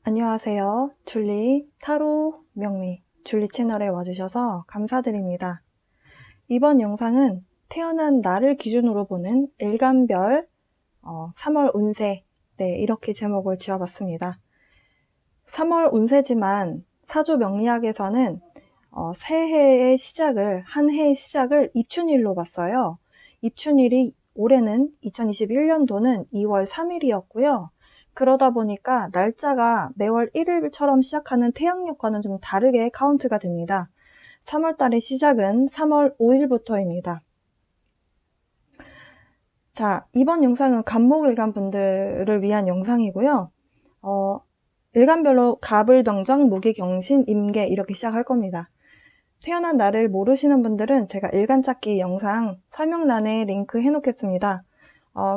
안녕하세요. 줄리 타로 명미 줄리 채널에 와주셔서 감사드립니다. 이번 영상은 태어난 날을 기준으로 보는 일간별 3월 운세 이렇게 제목을 지어봤습니다. 3월 운세지만 사주 명리학에서는 새해의 시작을 한 해의 시작을 입춘일로 봤어요. 입춘일이 올해는 2021년도는 2월 3일이었고요. 그러다 보니까 날짜가 매월 1일처럼 시작하는 태양력과는 좀 다르게 카운트가 됩니다. 3월달의 시작은 3월 5일부터입니다. 자, 이번 영상은 간목일간 분들을 위한 영상이고요. 일간별로 갑을병정, 무기경신, 임계 이렇게 시작할 겁니다. 태어난 날을 모르시는 분들은 제가 일간찾기 영상 설명란에 링크 해놓겠습니다.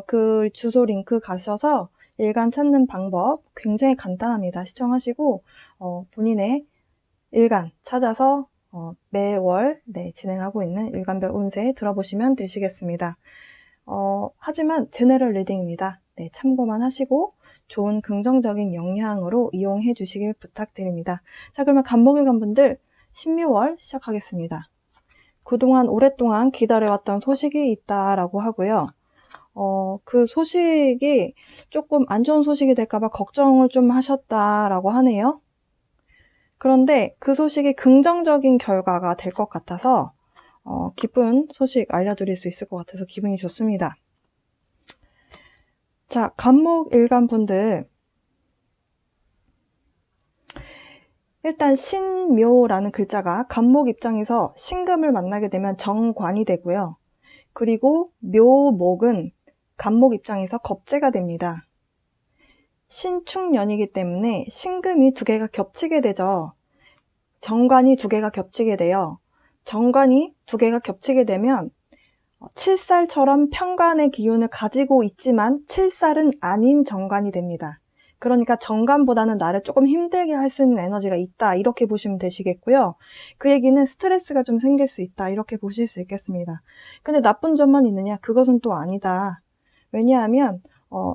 그 주소 링크 가셔서 일간 찾는 방법 굉장히 간단합니다. 시청하시고 본인의 일간 찾아서 매월 진행하고 있는 일간별 운세 들어보시면 되시겠습니다. 하지만 제너럴 리딩입니다. 참고만 하시고 좋은 긍정적인 영향으로 이용해 주시길 부탁드립니다. 자, 그러면 간목일간 분들 16월 시작하겠습니다. 그동안 오랫동안 기다려왔던 소식이 있다라고 하고요. 그 소식이 조금 안 좋은 소식이 될까봐 걱정을 좀 하셨다라고 하네요. 그런데 그 소식이 긍정적인 결과가 될 것 같아서 기쁜 소식 알려드릴 수 있을 것 같아서 기분이 좋습니다. 자, 간목일간 분들 일단 신묘라는 글자가 간목 입장에서 신금을 만나게 되면 정관이 되고요. 그리고 묘목은 간목 입장에서 겁재가 됩니다. 신축년이기 때문에 신금이 두 개가 겹치게 되죠. 정관이 두 개가 겹치게 돼요. 정관이 두 개가 겹치게 되면 칠살처럼 편관의 기운을 가지고 있지만 칠살은 아닌 정관이 됩니다. 그러니까 정관보다는 나를 조금 힘들게 할 수 있는 에너지가 있다 이렇게 보시면 되시겠고요. 그 얘기는 스트레스가 좀 생길 수 있다 이렇게 보실 수 있겠습니다. 근데 나쁜 점만 있느냐? 그것은 또 아니다. 왜냐하면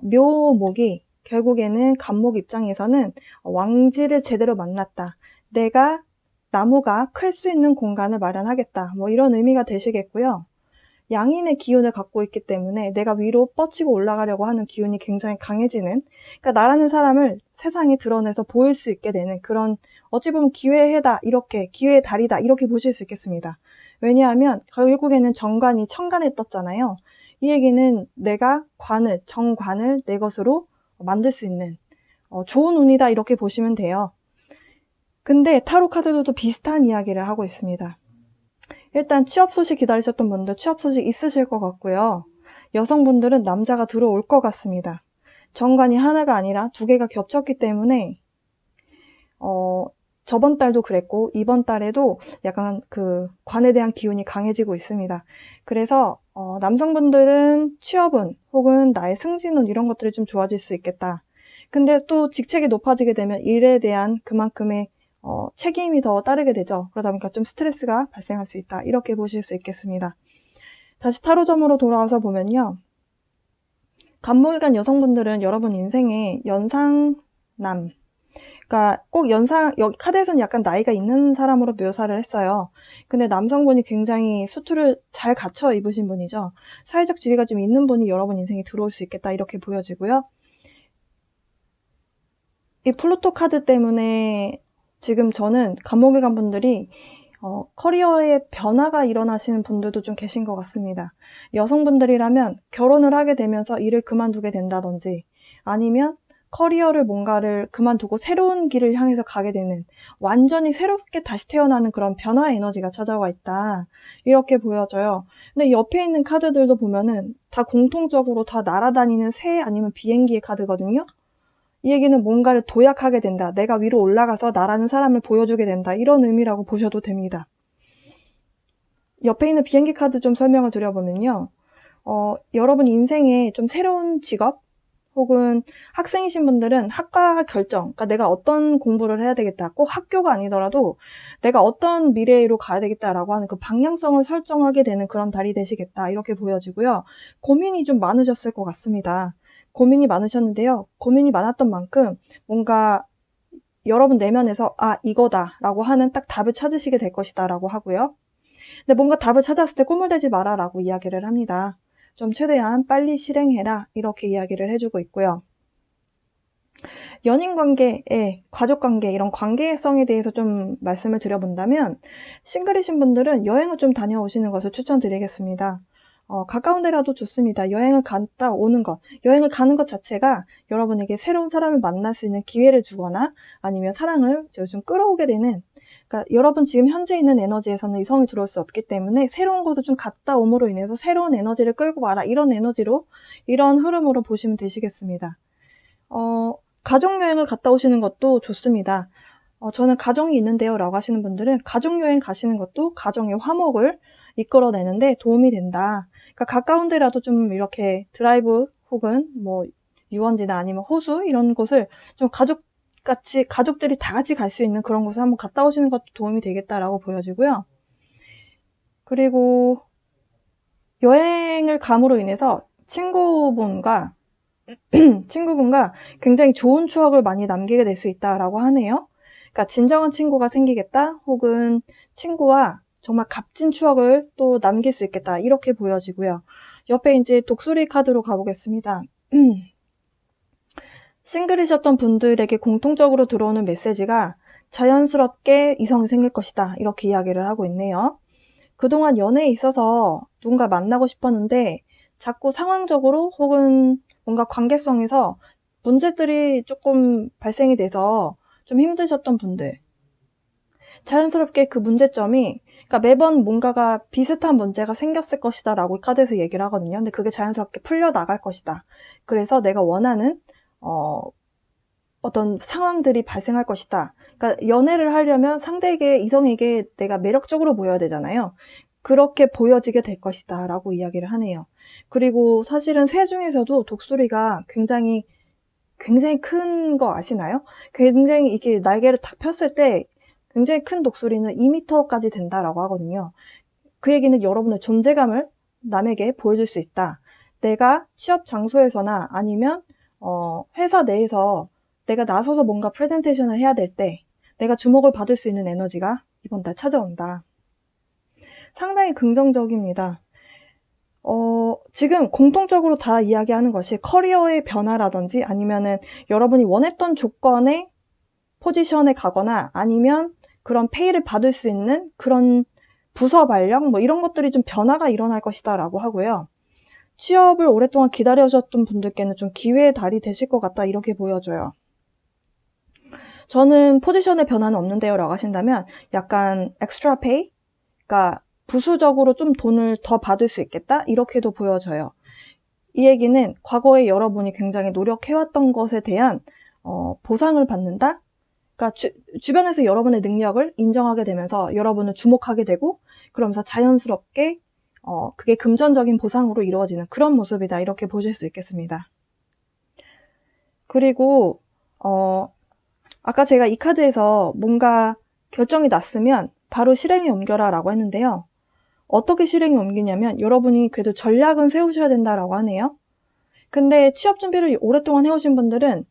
묘목이 결국에는 간목 입장에서는 왕지를 제대로 만났다. 내가 나무가 클 수 있는 공간을 마련하겠다. 뭐 이런 의미가 되시겠고요. 양인의 기운을 갖고 있기 때문에 내가 위로 뻗치고 올라가려고 하는 기운이 굉장히 강해지는, 그러니까 나라는 사람을 세상에 드러내서 보일 수 있게 되는 그런, 어찌 보면 기회의 해다 이렇게, 기회의 달이다 이렇게 보실 수 있겠습니다. 왜냐하면 결국에는 정관이 천간에 떴잖아요. 이 얘기는 내가 정관을 내 것으로 만들 수 있는 좋은 운이다 이렇게 보시면 돼요. 근데 타로 카드도 비슷한 이야기를 하고 있습니다. 일단 취업 소식 기다리셨던 분들 취업 소식 있으실 것 같고요. 여성분들은 남자가 들어올 것 같습니다. 정관이 하나가 아니라 두 개가 겹쳤기 때문에 저번 달도 그랬고 이번 달에도 약간 그 관에 대한 기운이 강해지고 있습니다. 그래서 남성분들은 취업운 혹은 나의 승진운 이런 것들이 좀 좋아질 수 있겠다. 근데 또 직책이 높아지게 되면 일에 대한 그만큼의 책임이 더 따르게 되죠. 그러다 보니까 좀 스트레스가 발생할 수 있다. 이렇게 보실 수 있겠습니다. 다시 타로점으로 돌아와서 보면요. 간목일간 여성분들은 여러분 인생에 연상남, 그러니까 꼭 여기 카드에서는 약간 나이가 있는 사람으로 묘사를 했어요. 근데 남성분이 굉장히 수트를 잘 갖춰 입으신 분이죠. 사회적 지위가 좀 있는 분이 여러분 인생에 들어올 수 있겠다. 이렇게 보여지고요. 이 플루토 카드 때문에 지금 저는 간목일간 분들이 커리어에 변화가 일어나시는 분들도 좀 계신 것 같습니다. 여성분들이라면 결혼을 하게 되면서 일을 그만두게 된다든지 아니면 커리어를 뭔가를 그만두고 새로운 길을 향해서 가게 되는 완전히 새롭게 다시 태어나는 그런 변화 에너지가 찾아와 있다. 이렇게 보여져요. 근데 옆에 있는 카드들도 보면은 다 공통적으로 다 날아다니는 새 아니면 비행기의 카드거든요. 이 얘기는 뭔가를 도약하게 된다. 내가 위로 올라가서 나라는 사람을 보여주게 된다. 이런 의미라고 보셔도 됩니다. 옆에 있는 비행기 카드 좀 설명을 드려보면요. 여러분 인생에 좀 새로운 직업 혹은 학생이신 분들은 학과 결정, 그러니까 내가 어떤 공부를 해야 되겠다. 꼭 학교가 아니더라도 내가 어떤 미래로 가야 되겠다라고 하는 그 방향성을 설정하게 되는 그런 달이 되시겠다. 이렇게 보여지고요. 고민이 좀 많으셨을 것 같습니다. 고민이 많으셨는데요. 고민이 많았던 만큼 뭔가 여러분 내면에서 아, 이거다 라고 하는 딱 답을 찾으시게 될 것이다 라고 하고요. 근데 뭔가 답을 찾았을 때 꿈을 대지 마라 라고 이야기를 합니다. 좀 최대한 빨리 실행해라 이렇게 이야기를 해주고 있고요. 연인관계, 가족관계 이런 관계성에 대해서 좀 말씀을 드려본다면 싱글이신 분들은 여행을 좀 다녀오시는 것을 추천드리겠습니다. 가까운 데라도 좋습니다. 여행을 갔다 오는 것, 여행을 가는 것 자체가 여러분에게 새로운 사람을 만날 수 있는 기회를 주거나 아니면 사랑을 좀 끌어오게 되는, 그러니까 여러분 지금 현재 있는 에너지에서는 이성이 들어올 수 없기 때문에 새로운 곳을 좀 갔다 옴으로 인해서 새로운 에너지를 끌고 와라, 이런 에너지로, 이런 흐름으로 보시면 되시겠습니다. 가족여행을 갔다 오시는 것도 좋습니다. 저는 가정이 있는데요 라고 하시는 분들은 가족여행 가시는 것도 가정의 화목을 이끌어내는데 도움이 된다. 그러니까 가까운 데라도 좀 이렇게 드라이브 혹은 뭐 유원지나 아니면 호수 이런 곳을 좀 가족들이 다 같이 갈 수 있는 그런 곳을 한번 갔다 오시는 것도 도움이 되겠다라고 보여지고요. 그리고 여행을 감으로 인해서 친구분과 굉장히 좋은 추억을 많이 남기게 될 수 있다라고 하네요. 그러니까 진정한 친구가 생기겠다, 혹은 친구와 정말 값진 추억을 또 남길 수 있겠다, 이렇게 보여지고요. 옆에 이제 독수리 카드로 가보겠습니다. 싱글이셨던 분들에게 공통적으로 들어오는 메시지가 자연스럽게 이성이 생길 것이다, 이렇게 이야기를 하고 있네요. 그동안 연애에 있어서 누군가 만나고 싶었는데 자꾸 상황적으로 혹은 뭔가 관계성에서 문제들이 조금 발생이 돼서 좀 힘드셨던 분들, 자연스럽게 그 문제점이, 그러니까 매번 뭔가가 비슷한 문제가 생겼을 것이다 라고 카드에서 얘기를 하거든요. 근데 그게 자연스럽게 풀려나갈 것이다. 그래서 내가 원하는 어떤 상황들이 발생할 것이다. 그러니까 연애를 하려면 상대에게, 이성에게 내가 매력적으로 보여야 되잖아요. 그렇게 보여지게 될 것이다 라고 이야기를 하네요. 그리고 사실은 새 중에서도 독수리가 굉장히 큰 거 아시나요? 굉장히 이렇게 날개를 딱 폈을 때 굉장히 큰 독수리는 2m까지 된다라고 하거든요. 그 얘기는 여러분의 존재감을 남에게 보여줄 수 있다. 내가 취업 장소에서나 아니면 회사 내에서 내가 나서서 뭔가 프레젠테이션을 해야 될 때 내가 주목을 받을 수 있는 에너지가 이번 달 찾아온다. 상당히 긍정적입니다. 지금 공통적으로 다 이야기하는 것이 커리어의 변화라든지 아니면은 여러분이 원했던 조건의 포지션에 가거나 아니면 그런 페이를 받을 수 있는 그런 부서 발령, 뭐 이런 것들이 좀 변화가 일어날 것이다 라고 하고요. 취업을 오랫동안 기다려오셨던 분들께는 좀 기회의 달이 되실 것 같다, 이렇게 보여져요. 저는 포지션의 변화는 없는데요 라고 하신다면 약간 엑스트라 페이? 그러니까 부수적으로 좀 돈을 더 받을 수 있겠다? 이렇게도 보여져요. 이 얘기는 과거에 여러분이 굉장히 노력해왔던 것에 대한 보상을 받는다? 그러니까 주변에서 여러분의 능력을 인정하게 되면서 여러분을 주목하게 되고, 그러면서 자연스럽게 그게 금전적인 보상으로 이루어지는 그런 모습이다, 이렇게 보실 수 있겠습니다. 그리고 아까 제가 이 카드에서 뭔가 결정이 났으면 바로 실행에 옮겨라 라고 했는데요. 어떻게 실행에 옮기냐면 여러분이 그래도 전략은 세우셔야 된다라고 하네요. 근데 취업 준비를 오랫동안 해오신 분들은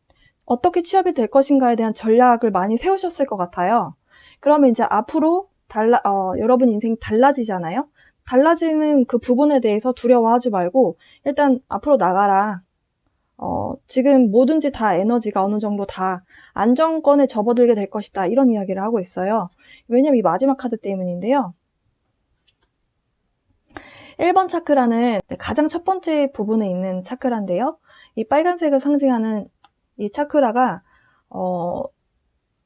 어떻게 취업이 될 것인가에 대한 전략을 많이 세우셨을 것 같아요. 그러면 이제 앞으로 여러분 인생이 달라지잖아요. 달라지는 그 부분에 대해서 두려워하지 말고 일단 앞으로 나가라. 지금 뭐든지 다 에너지가 어느 정도 다 안정권에 접어들게 될 것이다, 이런 이야기를 하고 있어요. 왜냐면 이 마지막 카드 때문인데요. 1번 차크라는 가장 첫 번째 부분에 있는 차크라인데요. 이 빨간색을 상징하는 이 차크라가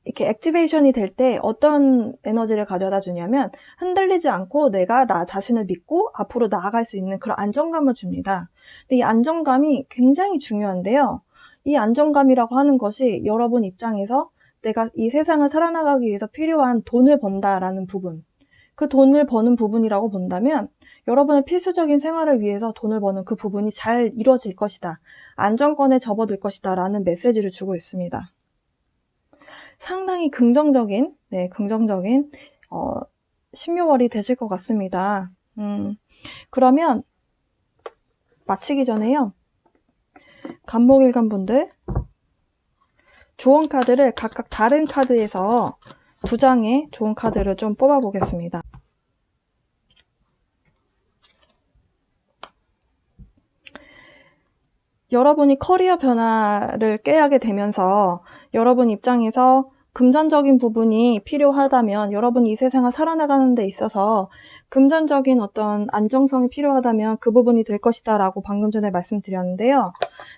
이렇게 액티베이션이 될 때 어떤 에너지를 가져다 주냐면 흔들리지 않고 내가 나 자신을 믿고 앞으로 나아갈 수 있는 그런 안정감을 줍니다. 근데 이 안정감이 굉장히 중요한데요. 이 안정감이라고 하는 것이 여러분 입장에서 내가 이 세상을 살아나가기 위해서 필요한 돈을 번다라는 부분, 그 돈을 버는 부분이라고 본다면 여러분의 필수적인 생활을 위해서 돈을 버는 그 부분이 잘 이루어질 것이다, 안정권에 접어들 것이다 라는 메시지를 주고 있습니다. 상당히 긍정적인 12월이 되실 것 같습니다. 그러면 마치기 전에요, 간목일간 분들 조언 카드를 각각 다른 카드에서 2장의 조언 카드를 좀 뽑아 보겠습니다. 여러분이 커리어 변화를 꾀하게 되면서 여러분 입장에서 금전적인 부분이 필요하다면, 여러분이 이 세상을 살아나가는 데 있어서 금전적인 어떤 안정성이 필요하다면 그 부분이 될 것이다 라고 방금 전에 말씀드렸는데요.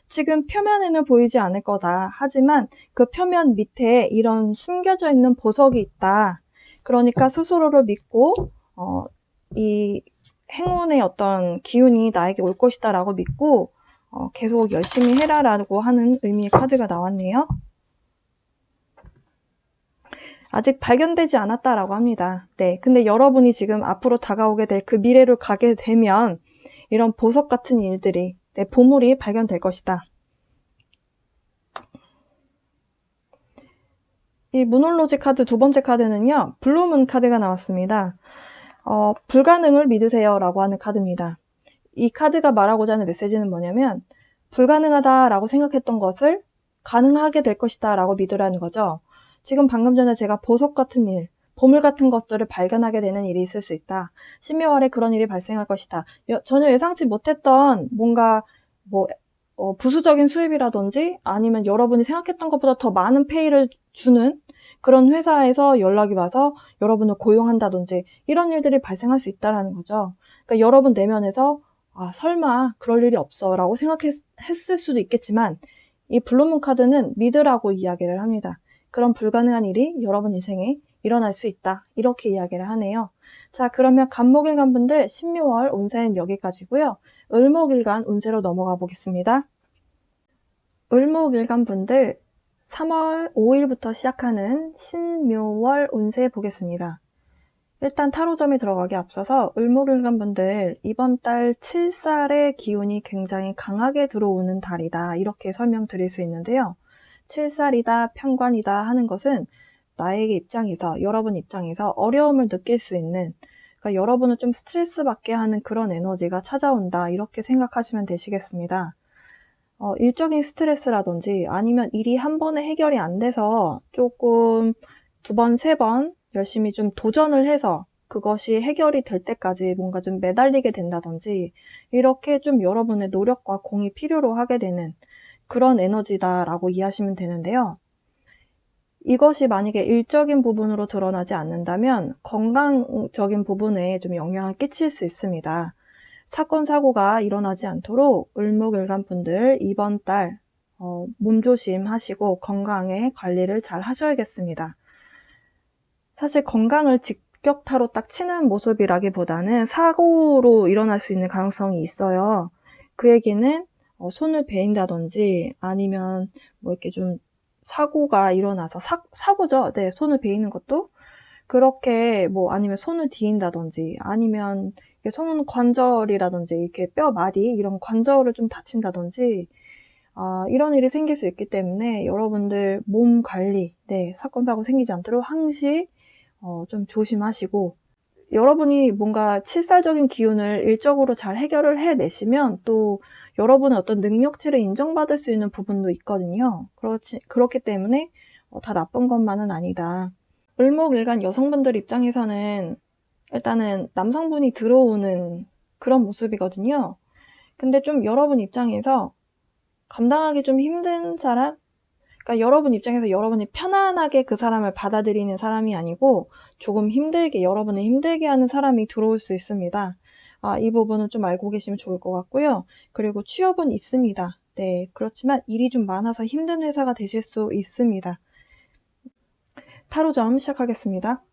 지금 표면에는 보이지 않을 거다. 하지만 그 표면 밑에 이런 숨겨져 있는 보석이 있다. 그러니까 스스로를 믿고 이 행운의 어떤 기운이 나에게 올 것이다 라고 믿고 계속 열심히 해라 라고 하는 의미의 카드가 나왔네요. 아직 발견되지 않았다라고 합니다. 네, 근데 여러분이 지금 앞으로 다가오게 될 그 미래를 가게 되면 이런 보석 같은 일들이, 보물이 발견될 것이다. 이 문홀로지 카드 2번째 카드는요, 블루문 카드가 나왔습니다. 불가능을 믿으세요 라고 하는 카드입니다. 이 카드가 말하고자 하는 메시지는 뭐냐면, 불가능하다라고 생각했던 것을 가능하게 될 것이다 라고 믿으라는 거죠. 지금 방금 전에 제가 보석 같은 일, 보물 같은 것들을 발견하게 되는 일이 있을 수 있다. 12월에 그런 일이 발생할 것이다. 전혀 예상치 못했던 뭔가 부수적인 수입이라든지 아니면 여러분이 생각했던 것보다 더 많은 페이를 주는 그런 회사에서 연락이 와서 여러분을 고용한다든지 이런 일들이 발생할 수 있다는 거죠. 그러니까 여러분 내면에서 설마 그럴 일이 없어 라고 생각했을 수도 있겠지만, 이 블루문 카드는 믿으라고 이야기를 합니다. 그런 불가능한 일이 여러분 인생에 일어날 수 있다. 이렇게 이야기를 하네요. 자, 그러면 간목일간 분들 16월 운세는 여기까지고요. 을목일간 운세로 넘어가 보겠습니다. 을목일간 분들 3월 5일부터 시작하는 신묘월 운세 보겠습니다. 일단 타로점에 들어가기 앞서서 을목일간 분들 이번 달 7살의 기운이 굉장히 강하게 들어오는 달이다. 이렇게 설명드릴 수 있는데요. 7살이다, 편관이다 하는 것은 나에게 입장에서, 여러분 입장에서 어려움을 느낄 수 있는, 그러니까 여러분을 좀 스트레스 받게 하는 그런 에너지가 찾아온다. 이렇게 생각하시면 되시겠습니다. 일적인 스트레스라든지 아니면 일이 한 번에 해결이 안 돼서 조금 2번, 3번 열심히 좀 도전을 해서 그것이 해결이 될 때까지 뭔가 좀 매달리게 된다든지 이렇게 좀 여러분의 노력과 공이 필요로 하게 되는 그런 에너지다라고 이해하시면 되는데요. 이것이 만약에 일적인 부분으로 드러나지 않는다면 건강적인 부분에 좀 영향을 끼칠 수 있습니다. 사건, 사고가 일어나지 않도록 을목일간 분들 이번 달 몸조심 하시고 건강에 관리를 잘 하셔야겠습니다. 사실 건강을 직격타로 딱 치는 모습이라기보다는 사고로 일어날 수 있는 가능성이 있어요. 그 얘기는 손을 베인다든지 아니면 이렇게 좀 사고가 일어나서 사고죠. 네, 손을 베이는 것도 그렇게 아니면 손을 디인다든지 아니면 손 관절이라든지 이렇게 뼈 마디 이런 관절을 좀 다친다든지 이런 일이 생길 수 있기 때문에 여러분들 몸 관리, 사건 사고 생기지 않도록 항시 좀 조심하시고, 여러분이 뭔가 칠살적인 기운을 일적으로 잘 해결을 해내시면 또 여러분의 어떤 능력치를 인정받을 수 있는 부분도 있거든요. 그렇기 때문에 다 나쁜 것만은 아니다. 을목일간 여성분들 입장에서는 일단은 남성분이 들어오는 그런 모습이거든요. 근데 좀 여러분 입장에서 감당하기 좀 힘든 사람? 그러니까 여러분 입장에서 여러분이 편안하게 그 사람을 받아들이는 사람이 아니고 조금 힘들게, 여러분을 힘들게 하는 사람이 들어올 수 있습니다. 이 부분은 좀 알고 계시면 좋을 것 같고요. 그리고 취업은 있습니다. 네, 그렇지만 일이 좀 많아서 힘든 회사가 되실 수 있습니다. 타로점 시작하겠습니다.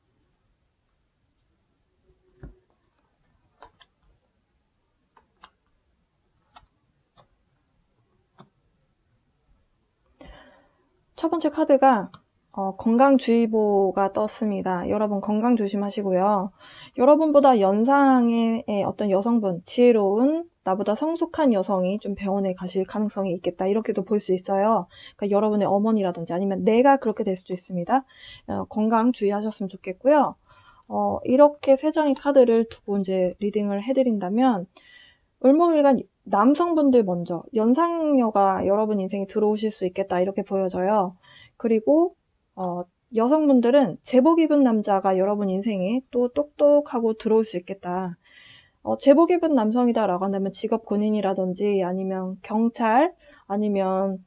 첫 번째 카드가 건강주의보가 떴습니다. 여러분 건강 조심하시고요. 여러분보다 연상의 어떤 여성분, 지혜로운 나보다 성숙한 여성이 좀 병원에 가실 가능성이 있겠다. 이렇게도 볼 수 있어요. 그러니까 여러분의 어머니라든지 아니면 내가 그렇게 될 수도 있습니다. 건강 주의하셨으면 좋겠고요. 이렇게 3장의 카드를 두고 이제 리딩을 해드린다면, 을목일간 남성분들 먼저 연상녀가 여러분 인생에 들어오실 수 있겠다 이렇게 보여져요. 그리고 여성분들은 제복 입은 남자가 여러분 인생에 또 똑똑하고 들어올 수 있겠다. 제복 입은 남성이다라고 한다면 직업 군인이라든지 아니면 경찰 아니면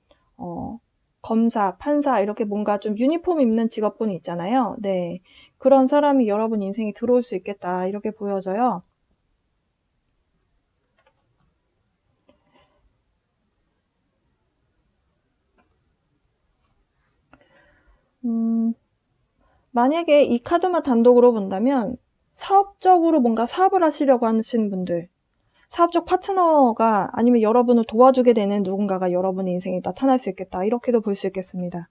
검사, 판사 이렇게 뭔가 좀 유니폼 입는 직업군이 있잖아요. 네, 그런 사람이 여러분 인생에 들어올 수 있겠다 이렇게 보여져요. 만약에 이 카드만 단독으로 본다면 사업적으로 뭔가 사업을 하시려고 하시는 분들, 사업적 파트너가 아니면 여러분을 도와주게 되는 누군가가 여러분의 인생에 나타날 수 있겠다 이렇게도 볼 수 있겠습니다.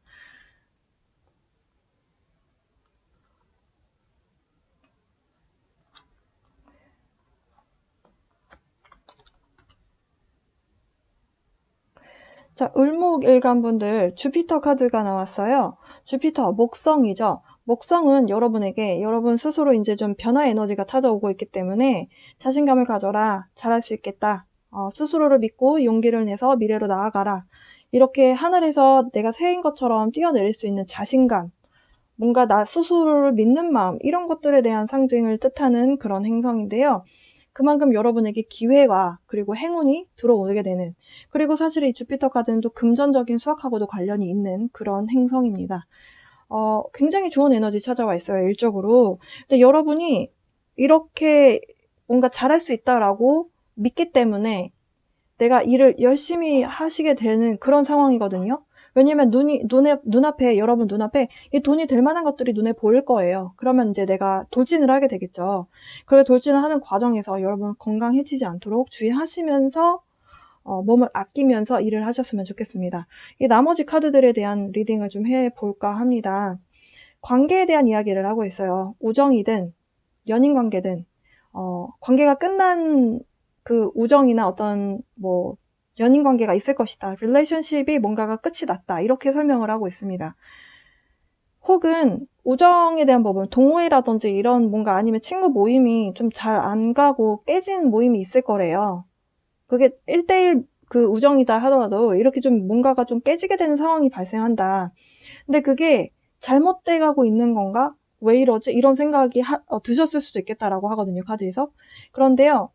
자, 을목일간분들 주피터 카드가 나왔어요. 주피터, 목성이죠. 목성은 여러분에게 여러분 스스로 이제 좀 변화 에너지가 찾아오고 있기 때문에 자신감을 가져라, 잘할 수 있겠다, 스스로를 믿고 용기를 내서 미래로 나아가라, 이렇게 하늘에서 내가 새인 것처럼 뛰어내릴 수 있는 자신감, 뭔가 나 스스로를 믿는 마음, 이런 것들에 대한 상징을 뜻하는 그런 행성인데요. 그만큼 여러분에게 기회와 그리고 행운이 들어오게 되는, 그리고 사실 이 주피터 카드는 또 금전적인 수확하고도 관련이 있는 그런 행성입니다. 굉장히 좋은 에너지 찾아와 있어요, 일적으로. 근데 여러분이 이렇게 뭔가 잘할 수 있다라고 믿기 때문에 내가 일을 열심히 하시게 되는 그런 상황이거든요. 왜냐면 눈앞에, 여러분 눈앞에 이 돈이 될 만한 것들이 눈에 보일 거예요. 그러면 이제 내가 돌진을 하게 되겠죠. 그래, 돌진을 하는 과정에서 여러분 건강 해치지 않도록 주의하시면서 몸을 아끼면서 일을 하셨으면 좋겠습니다. 이 나머지 카드들에 대한 리딩을 좀 해볼까 합니다. 관계에 대한 이야기를 하고 있어요. 우정이든 연인 관계든 관계가 끝난 그 우정이나 어떤 뭐 연인 관계가 있을 것이다. 릴레이션십이 뭔가가 끝이 났다. 이렇게 설명을 하고 있습니다. 혹은 우정에 대한 부분, 동호회라든지 이런 뭔가 아니면 친구 모임이 좀 잘 안 가고 깨진 모임이 있을 거래요. 그게 1대1 그 우정이다 하더라도 이렇게 좀 뭔가가 좀 깨지게 되는 상황이 발생한다. 근데 그게 잘못돼 가고 있는 건가? 왜 이러지? 이런 생각이 드셨을 수도 있겠다라고 하거든요, 카드에서. 그런데요,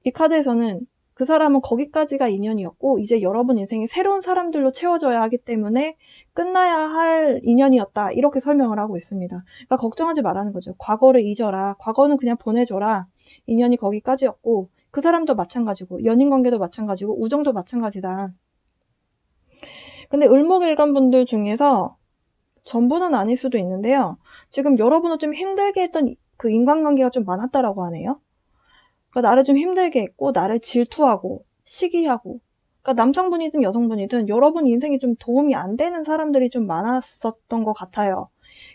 이 카드에서는 그 사람은 거기까지가 인연이었고 이제 여러분 인생에 새로운 사람들로 채워져야 하기 때문에 끝나야 할 인연이었다, 이렇게 설명을 하고 있습니다. 그러니까 걱정하지 말라는 거죠. 과거를 잊어라. 과거는 그냥 보내줘라. 인연이 거기까지였고 그 사람도 마찬가지고 연인관계도 마찬가지고 우정도 마찬가지다. 근데 을목일간분들 중에서 전부는 아닐 수도 있는데요. 지금 여러분을 좀 힘들게 했던 그 인간관계가 좀 많았다라고 하네요. 그러니까 나를 좀 힘들게 했고 나를 질투하고 시기하고, 그러니까 남성분이든 여성분이든 여러분 인생에 좀 도움이 안 되는 사람들이 좀 많았었던 것 같아요.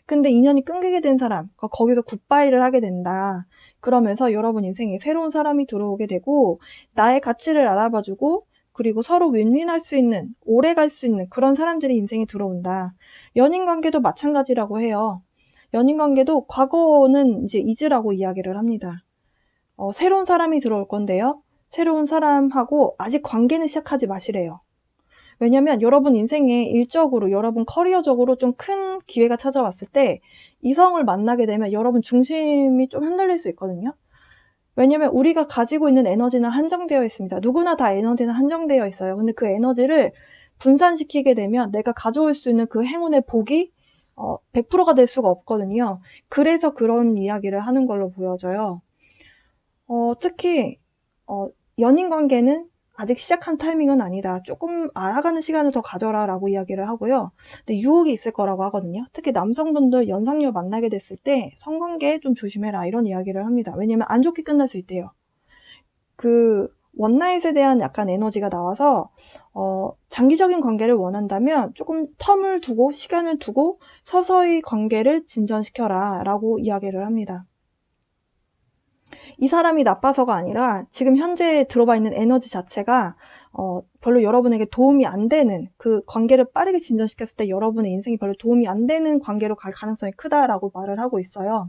근데 인연이 끊기게 된 사람, 그러니까 거기서 굿바이를 하게 된다. 그러면서 여러분 인생에 새로운 사람이 들어오게 되고 나의 가치를 알아봐주고 그리고 서로 윈윈할 수 있는, 오래 갈 수 있는 그런 사람들이 인생에 들어온다. 연인관계도 마찬가지라고 해요. 연인관계도 과거는 이제 잊으라고 이야기를 합니다. 새로운 사람이 들어올 건데요. 새로운 사람하고 아직 관계는 시작하지 마시래요. 왜냐면 여러분 인생에 일적으로, 여러분 커리어적으로 좀 큰 기회가 찾아왔을 때 이성을 만나게 되면 여러분 중심이 좀 흔들릴 수 있거든요. 왜냐면 우리가 가지고 있는 에너지는 한정되어 있습니다. 누구나 다 에너지는 한정되어 있어요. 근데 그 에너지를 분산시키게 되면 내가 가져올 수 있는 그 행운의 복이 100%가 될 수가 없거든요. 그래서 그런 이야기를 하는 걸로 보여져요. 특히 연인 관계는 아직 시작한 타이밍은 아니다. 조금 알아가는 시간을 더 가져라 라고 이야기를 하고요. 근데 유혹이 있을 거라고 하거든요. 특히 남성분들 연상녀 만나게 됐을 때 성관계 좀 조심해라, 이런 이야기를 합니다. 왜냐면 안 좋게 끝날 수 있대요. 그 원나잇에 대한 약간 에너지가 나와서 장기적인 관계를 원한다면 조금 텀을 두고 시간을 두고 서서히 관계를 진전시켜라 라고 이야기를 합니다. 이 사람이 나빠서가 아니라 지금 현재 들어와 있는 에너지 자체가 별로 여러분에게 도움이 안 되는, 그 관계를 빠르게 진전시켰을 때 여러분의 인생이 별로 도움이 안 되는 관계로 갈 가능성이 크다라고 말을 하고 있어요.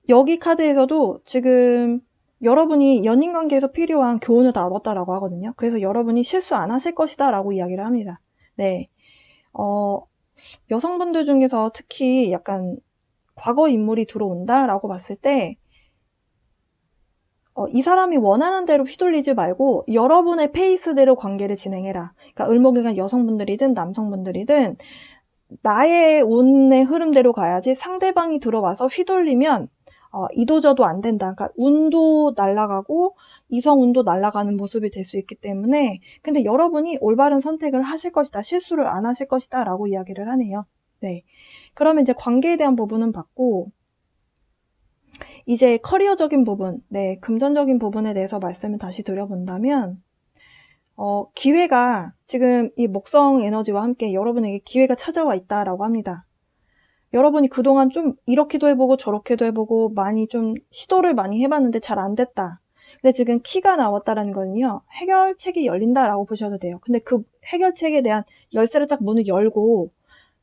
여기 카드에서도 지금 여러분이 연인관계에서 필요한 교훈을 다 얻었다라고 하거든요. 그래서 여러분이 실수 안 하실 것이다 라고 이야기를 합니다. 네. 여성분들 중에서 특히 약간 과거 인물이 들어온다라고 봤을 때 이 사람이 원하는 대로 휘둘리지 말고 여러분의 페이스대로 관계를 진행해라. 그러니까 을목일간 여성분들이든 남성분들이든 나의 운의 흐름대로 가야지 상대방이 들어와서 휘둘리면 이도저도 안 된다. 그러니까 운도 날아가고 이성운도 날아가는 모습이 될 수 있기 때문에 근데 여러분이 올바른 선택을 하실 것이다. 실수를 안 하실 것이다. 라고 이야기를 하네요. 네. 그러면 이제 관계에 대한 부분은 봤고 이제 커리어적인 부분, 네, 금전적인 부분에 대해서 말씀을 다시 드려본다면 기회가 지금 이 목성 에너지와 함께 여러분에게 기회가 찾아와 있다라고 합니다. 여러분이 그동안 좀 이렇게도 해보고 저렇게도 해보고 많이 좀 시도를 많이 해봤는데 잘 안 됐다. 근데 지금 키가 나왔다라는 거는요. 해결책이 열린다라고 보셔도 돼요. 근데 그 해결책에 대한 열쇠를 딱 문을 열고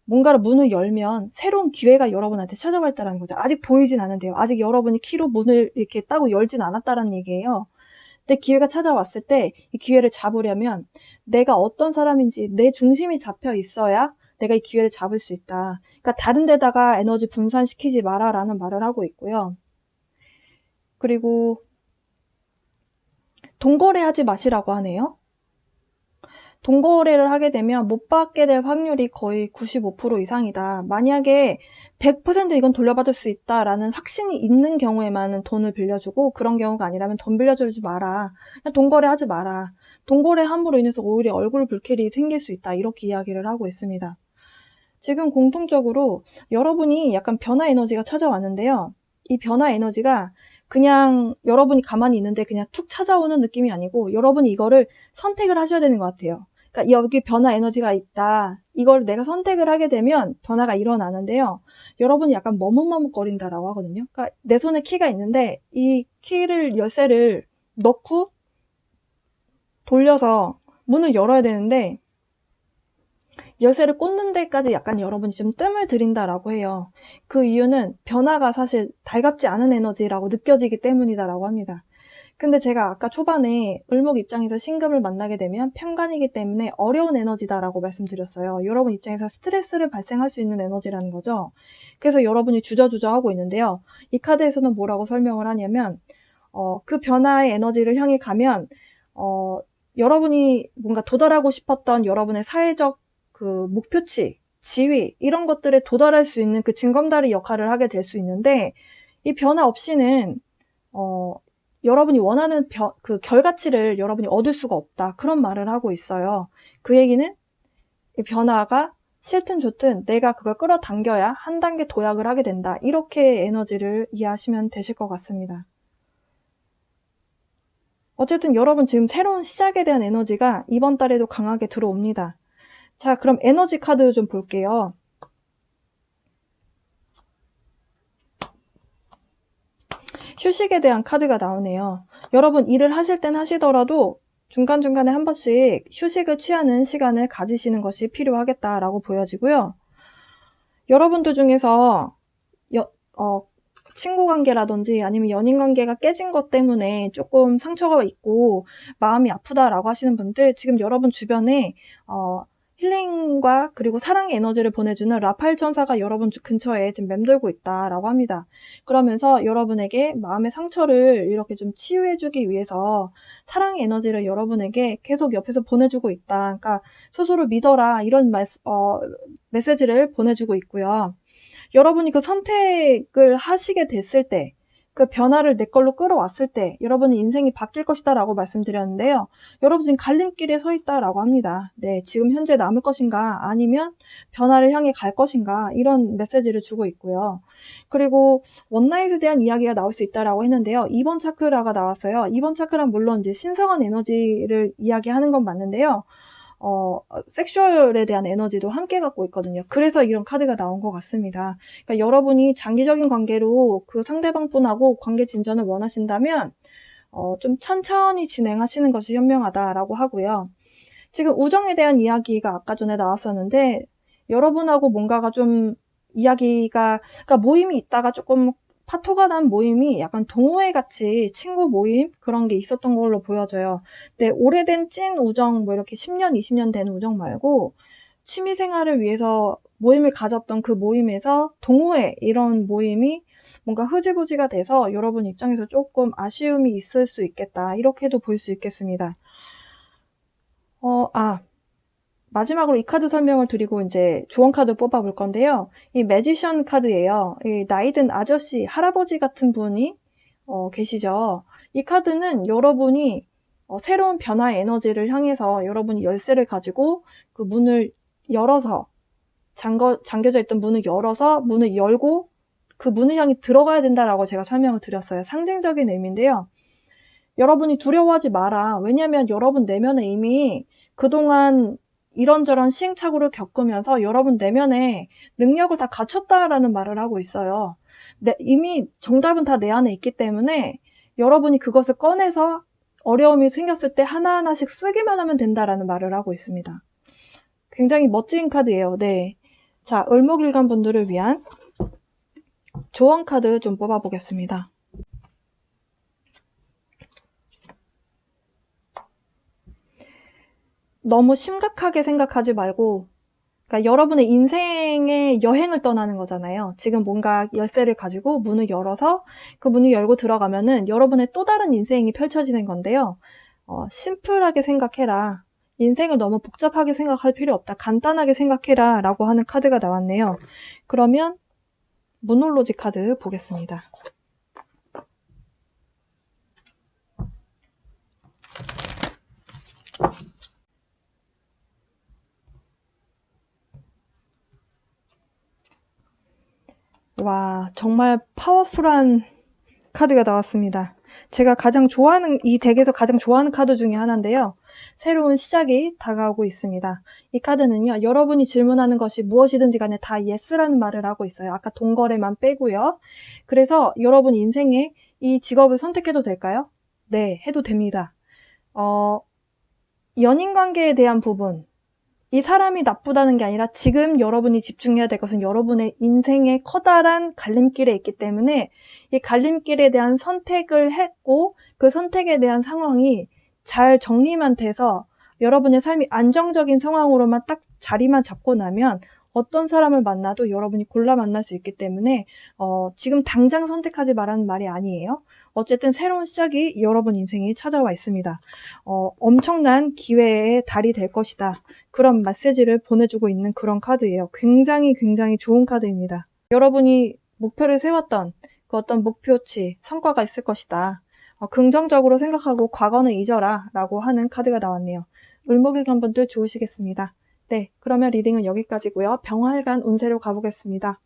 뭔가를 문을 열면 새로운 기회가 여러분한테 찾아와 있다는 거죠. 아직 보이진 않은데요. 아직 여러분이 키로 문을 이렇게 따고 열진 않았다는 얘기예요. 근데 기회가 찾아왔을 때 이 기회를 잡으려면 내가 어떤 사람인지 내 중심이 잡혀 있어야 내가 이 기회를 잡을 수 있다. 그러니까 다른 데다가 에너지 분산시키지 마라 라는 말을 하고 있고요. 그리고 동거래하지 마시라고 하네요. 동거래를 하게 되면 못 받게 될 확률이 거의 95% 이상이다. 만약에 100% 이건 돌려받을 수 있다라는 확신이 있는 경우에만 돈을 빌려주고 그런 경우가 아니라면 돈 빌려주지 마라. 그냥 동거래하지 마라. 동거래함으로 인해서 오히려 얼굴 불쾌이 생길 수 있다. 이렇게 이야기를 하고 있습니다. 지금 공통적으로 여러분이 약간 변화 에너지가 찾아왔는데요. 이 변화 에너지가 그냥 여러분이 가만히 있는데 그냥 툭 찾아오는 느낌이 아니고 여러분이 이거를 선택을 하셔야 되는 것 같아요. 그러니까 여기 변화 에너지가 있다. 이걸 내가 선택을 하게 되면 변화가 일어나는데요. 여러분이 약간 머뭇머뭇거린다라고 하거든요. 그러니까 내 손에 키가 있는데 이 키를 열쇠를 넣고 돌려서 문을 열어야 되는데 열쇠를 꽂는 데까지 약간 여러분이 좀 뜸을 들인다라고 해요. 그 이유는 변화가 사실 달갑지 않은 에너지라고 느껴지기 때문이다라고 합니다. 근데 제가 아까 초반에 을목 입장에서 신금을 만나게 되면 편관이기 때문에 어려운 에너지다라고 말씀드렸어요. 여러분 입장에서 스트레스를 발생할 수 있는 에너지라는 거죠. 그래서 여러분이 주저주저 하고 있는데요. 이 카드에서는 뭐라고 설명을 하냐면 그 변화의 에너지를 향해 가면 여러분이 뭔가 도달하고 싶었던 여러분의 사회적 그 목표치, 지위 이런 것들에 도달할 수 있는 그 징검다리 역할을 하게 될 수 있는데 이 변화 없이는 여러분이 원하는 그 결과치를 여러분이 얻을 수가 없다. 그런 말을 하고 있어요. 그 얘기는 이 변화가 싫든 좋든 내가 그걸 끌어당겨야 한 단계 도약을 하게 된다. 이렇게 에너지를 이해하시면 되실 것 같습니다. 어쨌든 여러분 지금 새로운 시작에 대한 에너지가 이번 달에도 강하게 들어옵니다. 자, 그럼 에너지 카드 좀 볼게요. 휴식에 대한 카드가 나오네요. 여러분 일을 하실 땐 하시더라도 중간중간에 한 번씩 휴식을 취하는 시간을 가지시는 것이 필요하겠다라고 보여지고요. 여러분들 중에서 친구 관계라든지 아니면 연인 관계가 깨진 것 때문에 조금 상처가 있고 마음이 아프다라고 하시는 분들 지금 여러분 주변에 힐링과 그리고 사랑의 에너지를 보내주는 라팔 천사가 여러분 근처에 지금 맴돌고 있다라고 합니다. 그러면서 여러분에게 마음의 상처를 이렇게 좀 치유해주기 위해서 사랑의 에너지를 여러분에게 계속 옆에서 보내주고 있다. 그러니까 스스로 믿어라 이런 메시지를 보내주고 있고요. 여러분이 그 선택을 하시게 됐을 때, 그 변화를 내 걸로 끌어왔을 때 여러분의 인생이 바뀔 것이다 라고 말씀드렸는데요. 여러분 지금 갈림길에 서 있다라고 합니다. 네, 지금 현재 남을 것인가 아니면 변화를 향해 갈 것인가 이런 메시지를 주고 있고요. 그리고 원나잇에 대한 이야기가 나올 수 있다라고 했는데요. 2번 차크라가 나왔어요. 2번 차크란 물론 이제 신성한 에너지를 이야기하는 건 맞는데요. 섹슈얼에 대한 에너지도 함께 갖고 있거든요. 그래서 이런 카드가 나온 것 같습니다. 그러니까 여러분이 장기적인 관계로 그 상대방분하고 관계 진전을 원하신다면 좀 천천히 진행하시는 것이 현명하다라고 하고요. 지금 우정에 대한 이야기가 아까 전에 나왔었는데 여러분하고 뭔가가 좀 이야기가 그러니까 모임이 있다가 조금 파토가 난 모임이 약간 동호회 같이 친구 모임 그런 게 있었던 걸로 보여져요. 근데 오래된 찐 우정 뭐 이렇게 10년, 20년 된 우정 말고 취미생활을 위해서 모임을 가졌던 그 모임에서 동호회 이런 모임이 뭔가 흐지부지가 돼서 여러분 입장에서 조금 아쉬움이 있을 수 있겠다. 이렇게도 볼 수 있겠습니다. 마지막으로 이 카드 설명을 드리고 이제 조언 카드 뽑아볼 건데요. 이 매지션 카드예요. 이 나이 든 아저씨, 할아버지 같은 분이 계시죠. 이 카드는 여러분이 새로운 변화의 에너지를 향해서 여러분이 열쇠를 가지고 그 문을 열어서 잠겨져 있던 문을 열어서 문을 열고 그 문을 향해 들어가야 된다라고 제가 설명을 드렸어요. 상징적인 의미인데요. 여러분이 두려워하지 마라. 왜냐하면 여러분 내면에 이미 그동안 이런저런 시행착오를 겪으면서 여러분 내면에 능력을 다 갖췄다라는 말을 하고 있어요. 이미 정답은 다 내 안에 있기 때문에 여러분이 그것을 꺼내서 어려움이 생겼을 때 하나하나씩 쓰기만 하면 된다라는 말을 하고 있습니다. 굉장히 멋진 카드예요. 네. 자, 을목일간 분들을 위한 조언 카드 좀 뽑아보겠습니다. 너무 심각하게 생각하지 말고, 그러니까 여러분의 인생의 여행을 떠나는 거잖아요. 지금 뭔가 열쇠를 가지고 문을 열어서 그 문을 열고 들어가면은 여러분의 또 다른 인생이 펼쳐지는 건데요. 심플하게 생각해라. 인생을 너무 복잡하게 생각할 필요 없다. 간단하게 생각해라 라고 하는 카드가 나왔네요. 그러면 모놀로지 카드 보겠습니다. 와, 정말 파워풀한 카드가 나왔습니다. 제가 가장 좋아하는, 이 덱에서 가장 좋아하는 카드 중에 하나인데요. 새로운 시작이 다가오고 있습니다. 이 카드는요, 여러분이 질문하는 것이 무엇이든지 간에 다 yes라는 말을 하고 있어요. 아까 동거래만 빼고요. 그래서 여러분 인생에 이 직업을 선택해도 될까요? 네, 해도 됩니다. 연인관계에 대한 부분, 이 사람이 나쁘다는 게 아니라 지금 여러분이 집중해야 될 것은 여러분의 인생의 커다란 갈림길에 있기 때문에 이 갈림길에 대한 선택을 했고 그 선택에 대한 상황이 잘 정리만 돼서 여러분의 삶이 안정적인 상황으로만 딱 자리만 잡고 나면 어떤 사람을 만나도 여러분이 골라 만날 수 있기 때문에 지금 당장 선택하지 말라는 말이 아니에요. 어쨌든 새로운 시작이 여러분 인생에 찾아와 있습니다. 엄청난 기회의 달이 될 것이다. 그런 메시지를 보내주고 있는 그런 카드예요. 굉장히 좋은 카드입니다. 여러분이 목표를 세웠던 그 어떤 목표치, 성과가 있을 것이다. 긍정적으로 생각하고 과거는 잊어라 라고 하는 카드가 나왔네요. 을목일간 분들 좋으시겠습니다. 네, 그러면 리딩은 여기까지고요. 병화일간 운세로 가보겠습니다.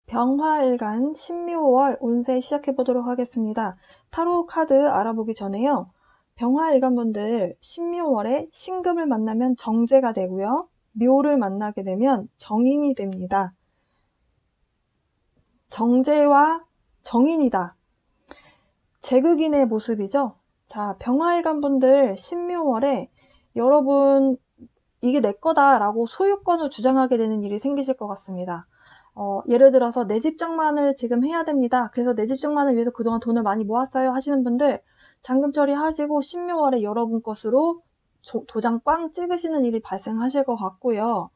병화일간 신묘월 운세 시작해보도록 하겠습니다. 타로 카드 알아보기 전에요. 병화일간분들 신묘월에 신금을 만나면 정제가 되고요. 묘를 만나게 되면 정인이 됩니다. 정제와 정인이다. 제극인의 모습이죠. 자, 병화일간분들 신묘월에 여러분 이게 내 거다라고 소유권을 주장하게 되는 일이 생기실 것 같습니다. 예를 들어서 내 집 장만을 지금 해야 됩니다. 그래서 내 집 장만을 위해서 그동안 돈을 많이 모았어요 하시는 분들 잔금 처리하시고 신묘월에 여러분 것으로 도장 꽝 찍으시는 일이 발생하실 것 같고요.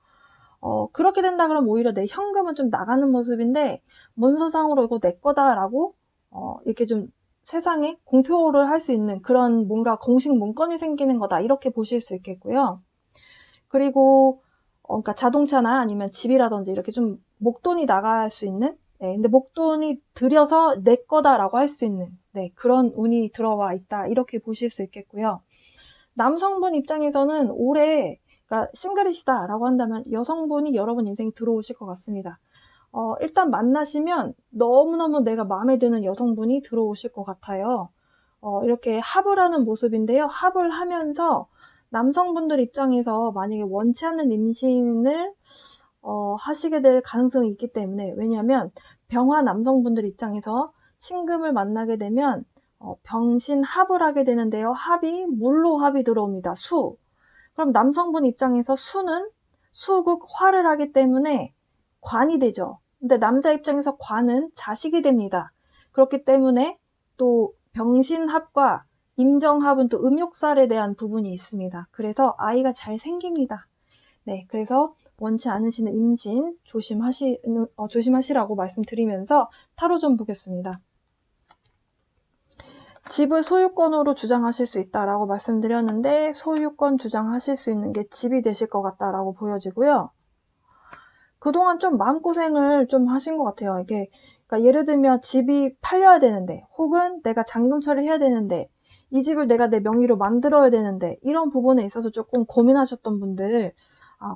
그렇게 된다 그러면 오히려 내 현금은 좀 나가는 모습인데 문서상으로 이거 내 거다라고 이렇게 좀 세상에 공표를 할 수 있는 그런 뭔가 공식 문건이 생기는 거다 이렇게 보실 수 있겠고요. 그리고 그러니까 자동차나 아니면 집이라든지 이렇게 좀 목돈이 나갈 수 있는 근데 목돈이 들여서 내 거다라고 할 수 있는 그런 운이 들어와 있다 이렇게 보실 수 있겠고요. 남성분 입장에서는 올해 그러니까 싱글이시다 라고 한다면 여성분이 여러분 인생에 들어오실 것 같습니다. 일단 만나시면 너무너무 내가 마음에 드는 여성분이 들어오실 것 같아요. 이렇게 합을 하는 모습인데요. 합을 하면서 남성분들 입장에서 만약에 원치 않는 임신을 하시게 될 가능성이 있기 때문에 왜냐하면 병화 남성분들 입장에서 신금을 만나게 되면 병신합을 하게 되는데요. 합이 물로 합이 들어옵니다. 수. 그럼 남성분 입장에서 수는 수극 화를 하기 때문에 관이 되죠. 근데 남자 입장에서 관은 자식이 됩니다. 그렇기 때문에 또 병신합과 임정합은 또 음욕살에 대한 부분이 있습니다. 그래서 아이가 잘 생깁니다. 네, 그래서 원치 않으시는 임신 조심하시라고 말씀드리면서 타로 좀 보겠습니다. 집을 소유권으로 주장하실 수 있다라고 말씀드렸는데 소유권 주장하실 수 있는 게 집이 되실 것 같다라고 보여지고요. 그동안 좀 마음고생을 좀 하신 것 같아요. 이게 그러니까 예를 들면 집이 팔려야 되는데 혹은 내가 잔금 처리해야 되는데 이 집을 내가 내 명의로 만들어야 되는데 이런 부분에 있어서 조금 고민하셨던 분들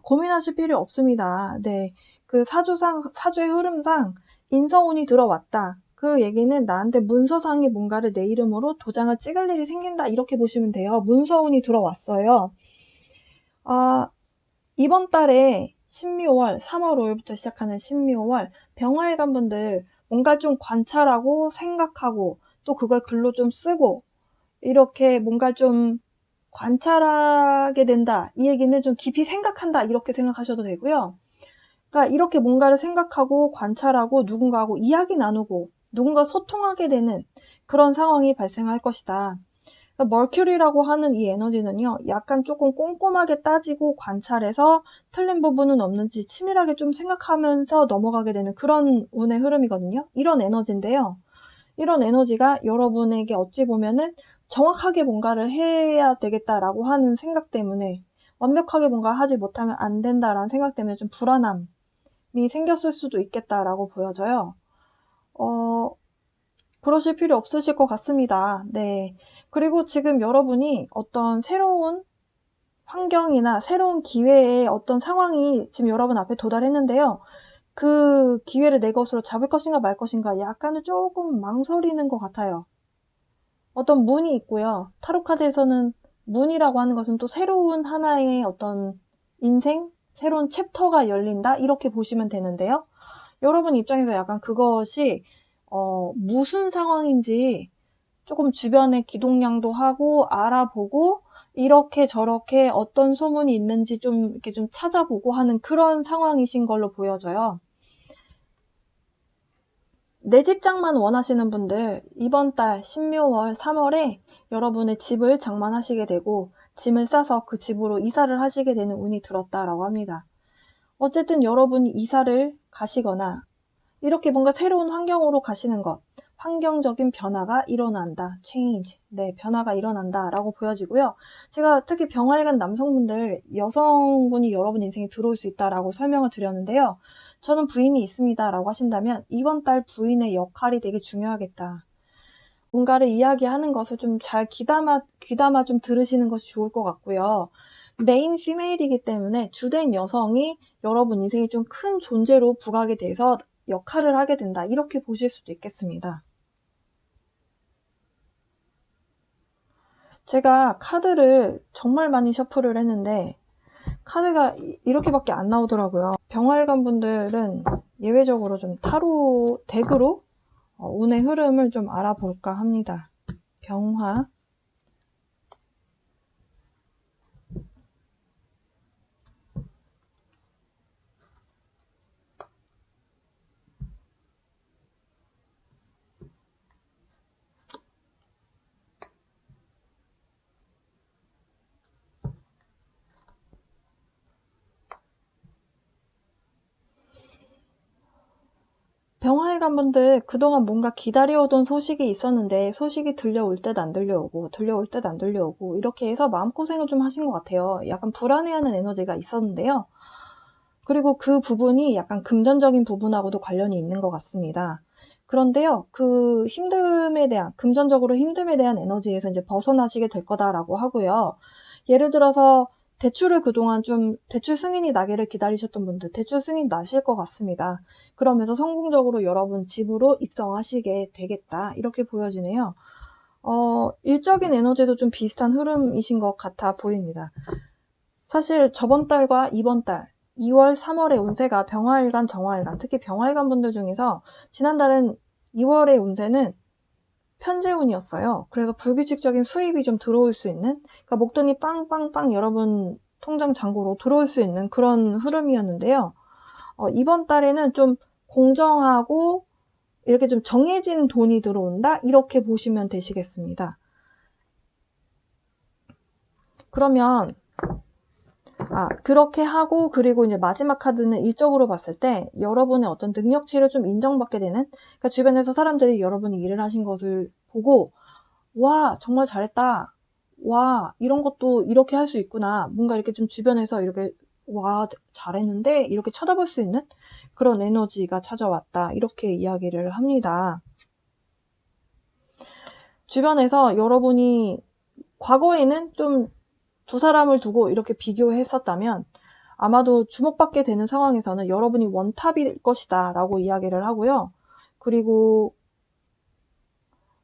고민하실 필요 없습니다. 네, 그 사주의 흐름상 인성운이 들어왔다. 그 얘기는 나한테 문서상에 뭔가를 내 이름으로 도장을 찍을 일이 생긴다 이렇게 보시면 돼요. 문서운이 들어왔어요. 이번 달에 신묘월 3월 5일부터 시작하는 신묘월 병화일관 분들 뭔가 좀 관찰하고 생각하고 또 그걸 글로 좀 쓰고 이렇게 뭔가 좀 관찰하게 된다. 이 얘기는 좀 깊이 생각한다. 이렇게 생각하셔도 되고요. 그러니까 이렇게 뭔가를 생각하고 관찰하고 누군가하고 이야기 나누고 누군가 소통하게 되는 그런 상황이 발생할 것이다. 그러니까 머큐리라고 하는 이 에너지는요. 약간 조금 꼼꼼하게 따지고 관찰해서 틀린 부분은 없는지 치밀하게 좀 생각하면서 넘어가게 되는 그런 운의 흐름이거든요. 이런 에너지인데요. 이런 에너지가 여러분에게 어찌 보면은 정확하게 뭔가를 해야 되겠다라고 하는 생각 때문에 완벽하게 뭔가 하지 못하면 안 된다라는 생각 때문에 좀 불안함이 생겼을 수도 있겠다라고 보여져요. 그러실 필요 없으실 것 같습니다. 네. 그리고 지금 여러분이 어떤 새로운 환경이나 새로운 기회의 어떤 상황이 지금 여러분 앞에 도달했는데요. 그 기회를 내 것으로 잡을 것인가 말 것인가 약간은 조금 망설이는 것 같아요. 어떤 문이 있고요. 타로카드에서는 문이라고 하는 것은 또 새로운 하나의 어떤 인생, 새로운 챕터가 열린다 이렇게 보시면 되는데요. 여러분 입장에서 약간 그것이 무슨 상황인지 조금 주변에 기동량도 하고 알아보고 이렇게 저렇게 어떤 소문이 있는지 좀 이렇게 좀 찾아보고 하는 그런 상황이신 걸로 보여져요. 내 집장만 원하시는 분들 이번 달 신묘월 3월에 여러분의 집을 장만하시게 되고 짐을 싸서 그 집으로 이사를 하시게 되는 운이 들었다라고 합니다. 어쨌든 여러분이 이사를 가시거나 이렇게 뭔가 새로운 환경으로 가시는 것, 환경적인 변화가 일어난다. change. 네, 변화가 일어난다 라고 보여지고요. 제가 특히 병화일관 남성분들, 여성분이 여러분 인생에 들어올 수 있다라고 설명을 드렸는데요. 저는 부인이 있습니다 라고 하신다면 이번 달 부인의 역할이 되게 중요하겠다. 뭔가를 이야기하는 것을 좀 잘 귀담아 좀 들으시는 것이 좋을 것 같고요. 메인 피메일이기 때문에 주된 여성이 여러분 인생에 좀 큰 존재로 부각이 돼서 역할을 하게 된다. 이렇게 보실 수도 있겠습니다. 제가 카드를 정말 많이 셔플을 했는데 카드가 이렇게밖에 안 나오더라고요. 병활관 분들은 예외적으로 좀 타로 덱으로 운의 흐름을 좀 알아볼까 합니다. 병화 병화일관 분들 그동안 뭔가 기다려오던 소식이 있었는데 소식이 들려올 듯 안 들려오고 들려올 듯 안 들려오고 이렇게 해서 마음고생을 좀 하신 것 같아요. 약간 불안해하는 에너지가 있었는데요. 그리고 그 부분이 약간 금전적인 부분하고도 관련이 있는 것 같습니다. 그런데요, 그 금전적으로 힘듦에 대한 에너지에서 이제 벗어나시게 될 거다라고 하고요. 예를 들어서 대출을 그동안 좀 대출 승인이 나기를 기다리셨던 분들 대출 승인 나실 것 같습니다. 그러면서 성공적으로 여러분 집으로 입성하시게 되겠다 이렇게 보여지네요. 일적인 에너지도 좀 비슷한 흐름이신 것 같아 보입니다. 사실 저번 달과 이번 달 2월, 3월의 운세가 병화일관, 정화일관, 특히 병화일관 분들 중에서 지난달은 2월의 운세는 편재운이었어요. 그래서 불규칙적인 수입이 좀 들어올 수 있는, 그러니까 목돈이 빵빵빵 여러분 통장 잔고로 들어올 수 있는 그런 흐름이었는데요. 이번 달에는 좀 공정하고 이렇게 좀 정해진 돈이 들어온다? 이렇게 보시면 되시겠습니다. 그러면 그렇게 하고, 그리고 이제 마지막 카드는 일적으로 봤을 때 여러분의 어떤 능력치를 좀 인정받게 되는, 그러니까 주변에서 사람들이 여러분이 일을 하신 것을 보고, 와, 정말 잘했다. 와, 이런 것도 이렇게 할 수 있구나. 뭔가 이렇게 좀 주변에서 이렇게, 와, 잘했는데? 이렇게 쳐다볼 수 있는 그런 에너지가 찾아왔다. 이렇게 이야기를 합니다. 주변에서 여러분이 과거에는 좀 두 사람을 두고 이렇게 비교했었다면 아마도 주목받게 되는 상황에서는 여러분이 원탑일 것이다 라고 이야기를 하고요. 그리고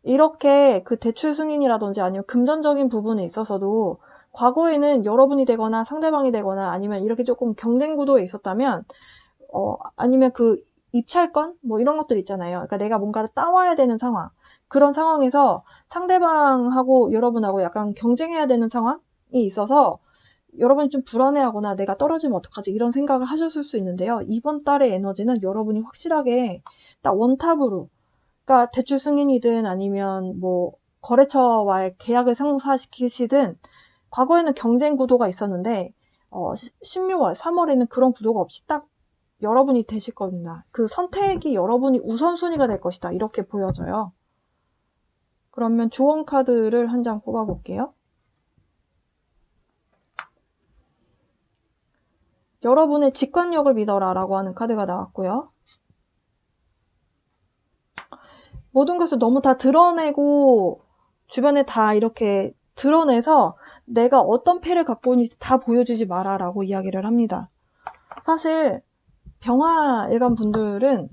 이렇게 그 대출 승인이라든지 아니면 금전적인 부분에 있어서도 과거에는 여러분이 되거나 상대방이 되거나 아니면 이렇게 조금 경쟁 구도에 있었다면 아니면 그 입찰권 뭐 이런 것들 있잖아요. 그러니까 내가 뭔가를 따와야 되는 상황, 그런 상황에서 상대방하고 여러분하고 약간 경쟁해야 되는 상황이 있어서 여러분이 좀 불안해하거나 내가 떨어지면 어떡하지 이런 생각을 하셨을 수 있는데요. 이번 달의 에너지는 여러분이 확실하게 딱 원탑으로, 그러니까 대출 승인이든 아니면 뭐 거래처와의 계약을 성사시키시든, 과거에는 경쟁 구도가 있었는데 16월, 3월에는 그런 구도가 없이 딱 여러분이 되실 겁니다. 그 선택이 여러분이 우선순위가 될 것이다. 이렇게 보여져요. 그러면 조언 카드를 한 장 뽑아볼게요. 여러분의 직관력을 믿어라 라고 하는 카드가 나왔고요. 모든 것을 너무 다 드러내고 주변에 다 이렇게 드러내서 내가 어떤 패를 갖고 있는지 다 보여주지 마라 라고 이야기를 합니다. 사실 병화 일간 분들은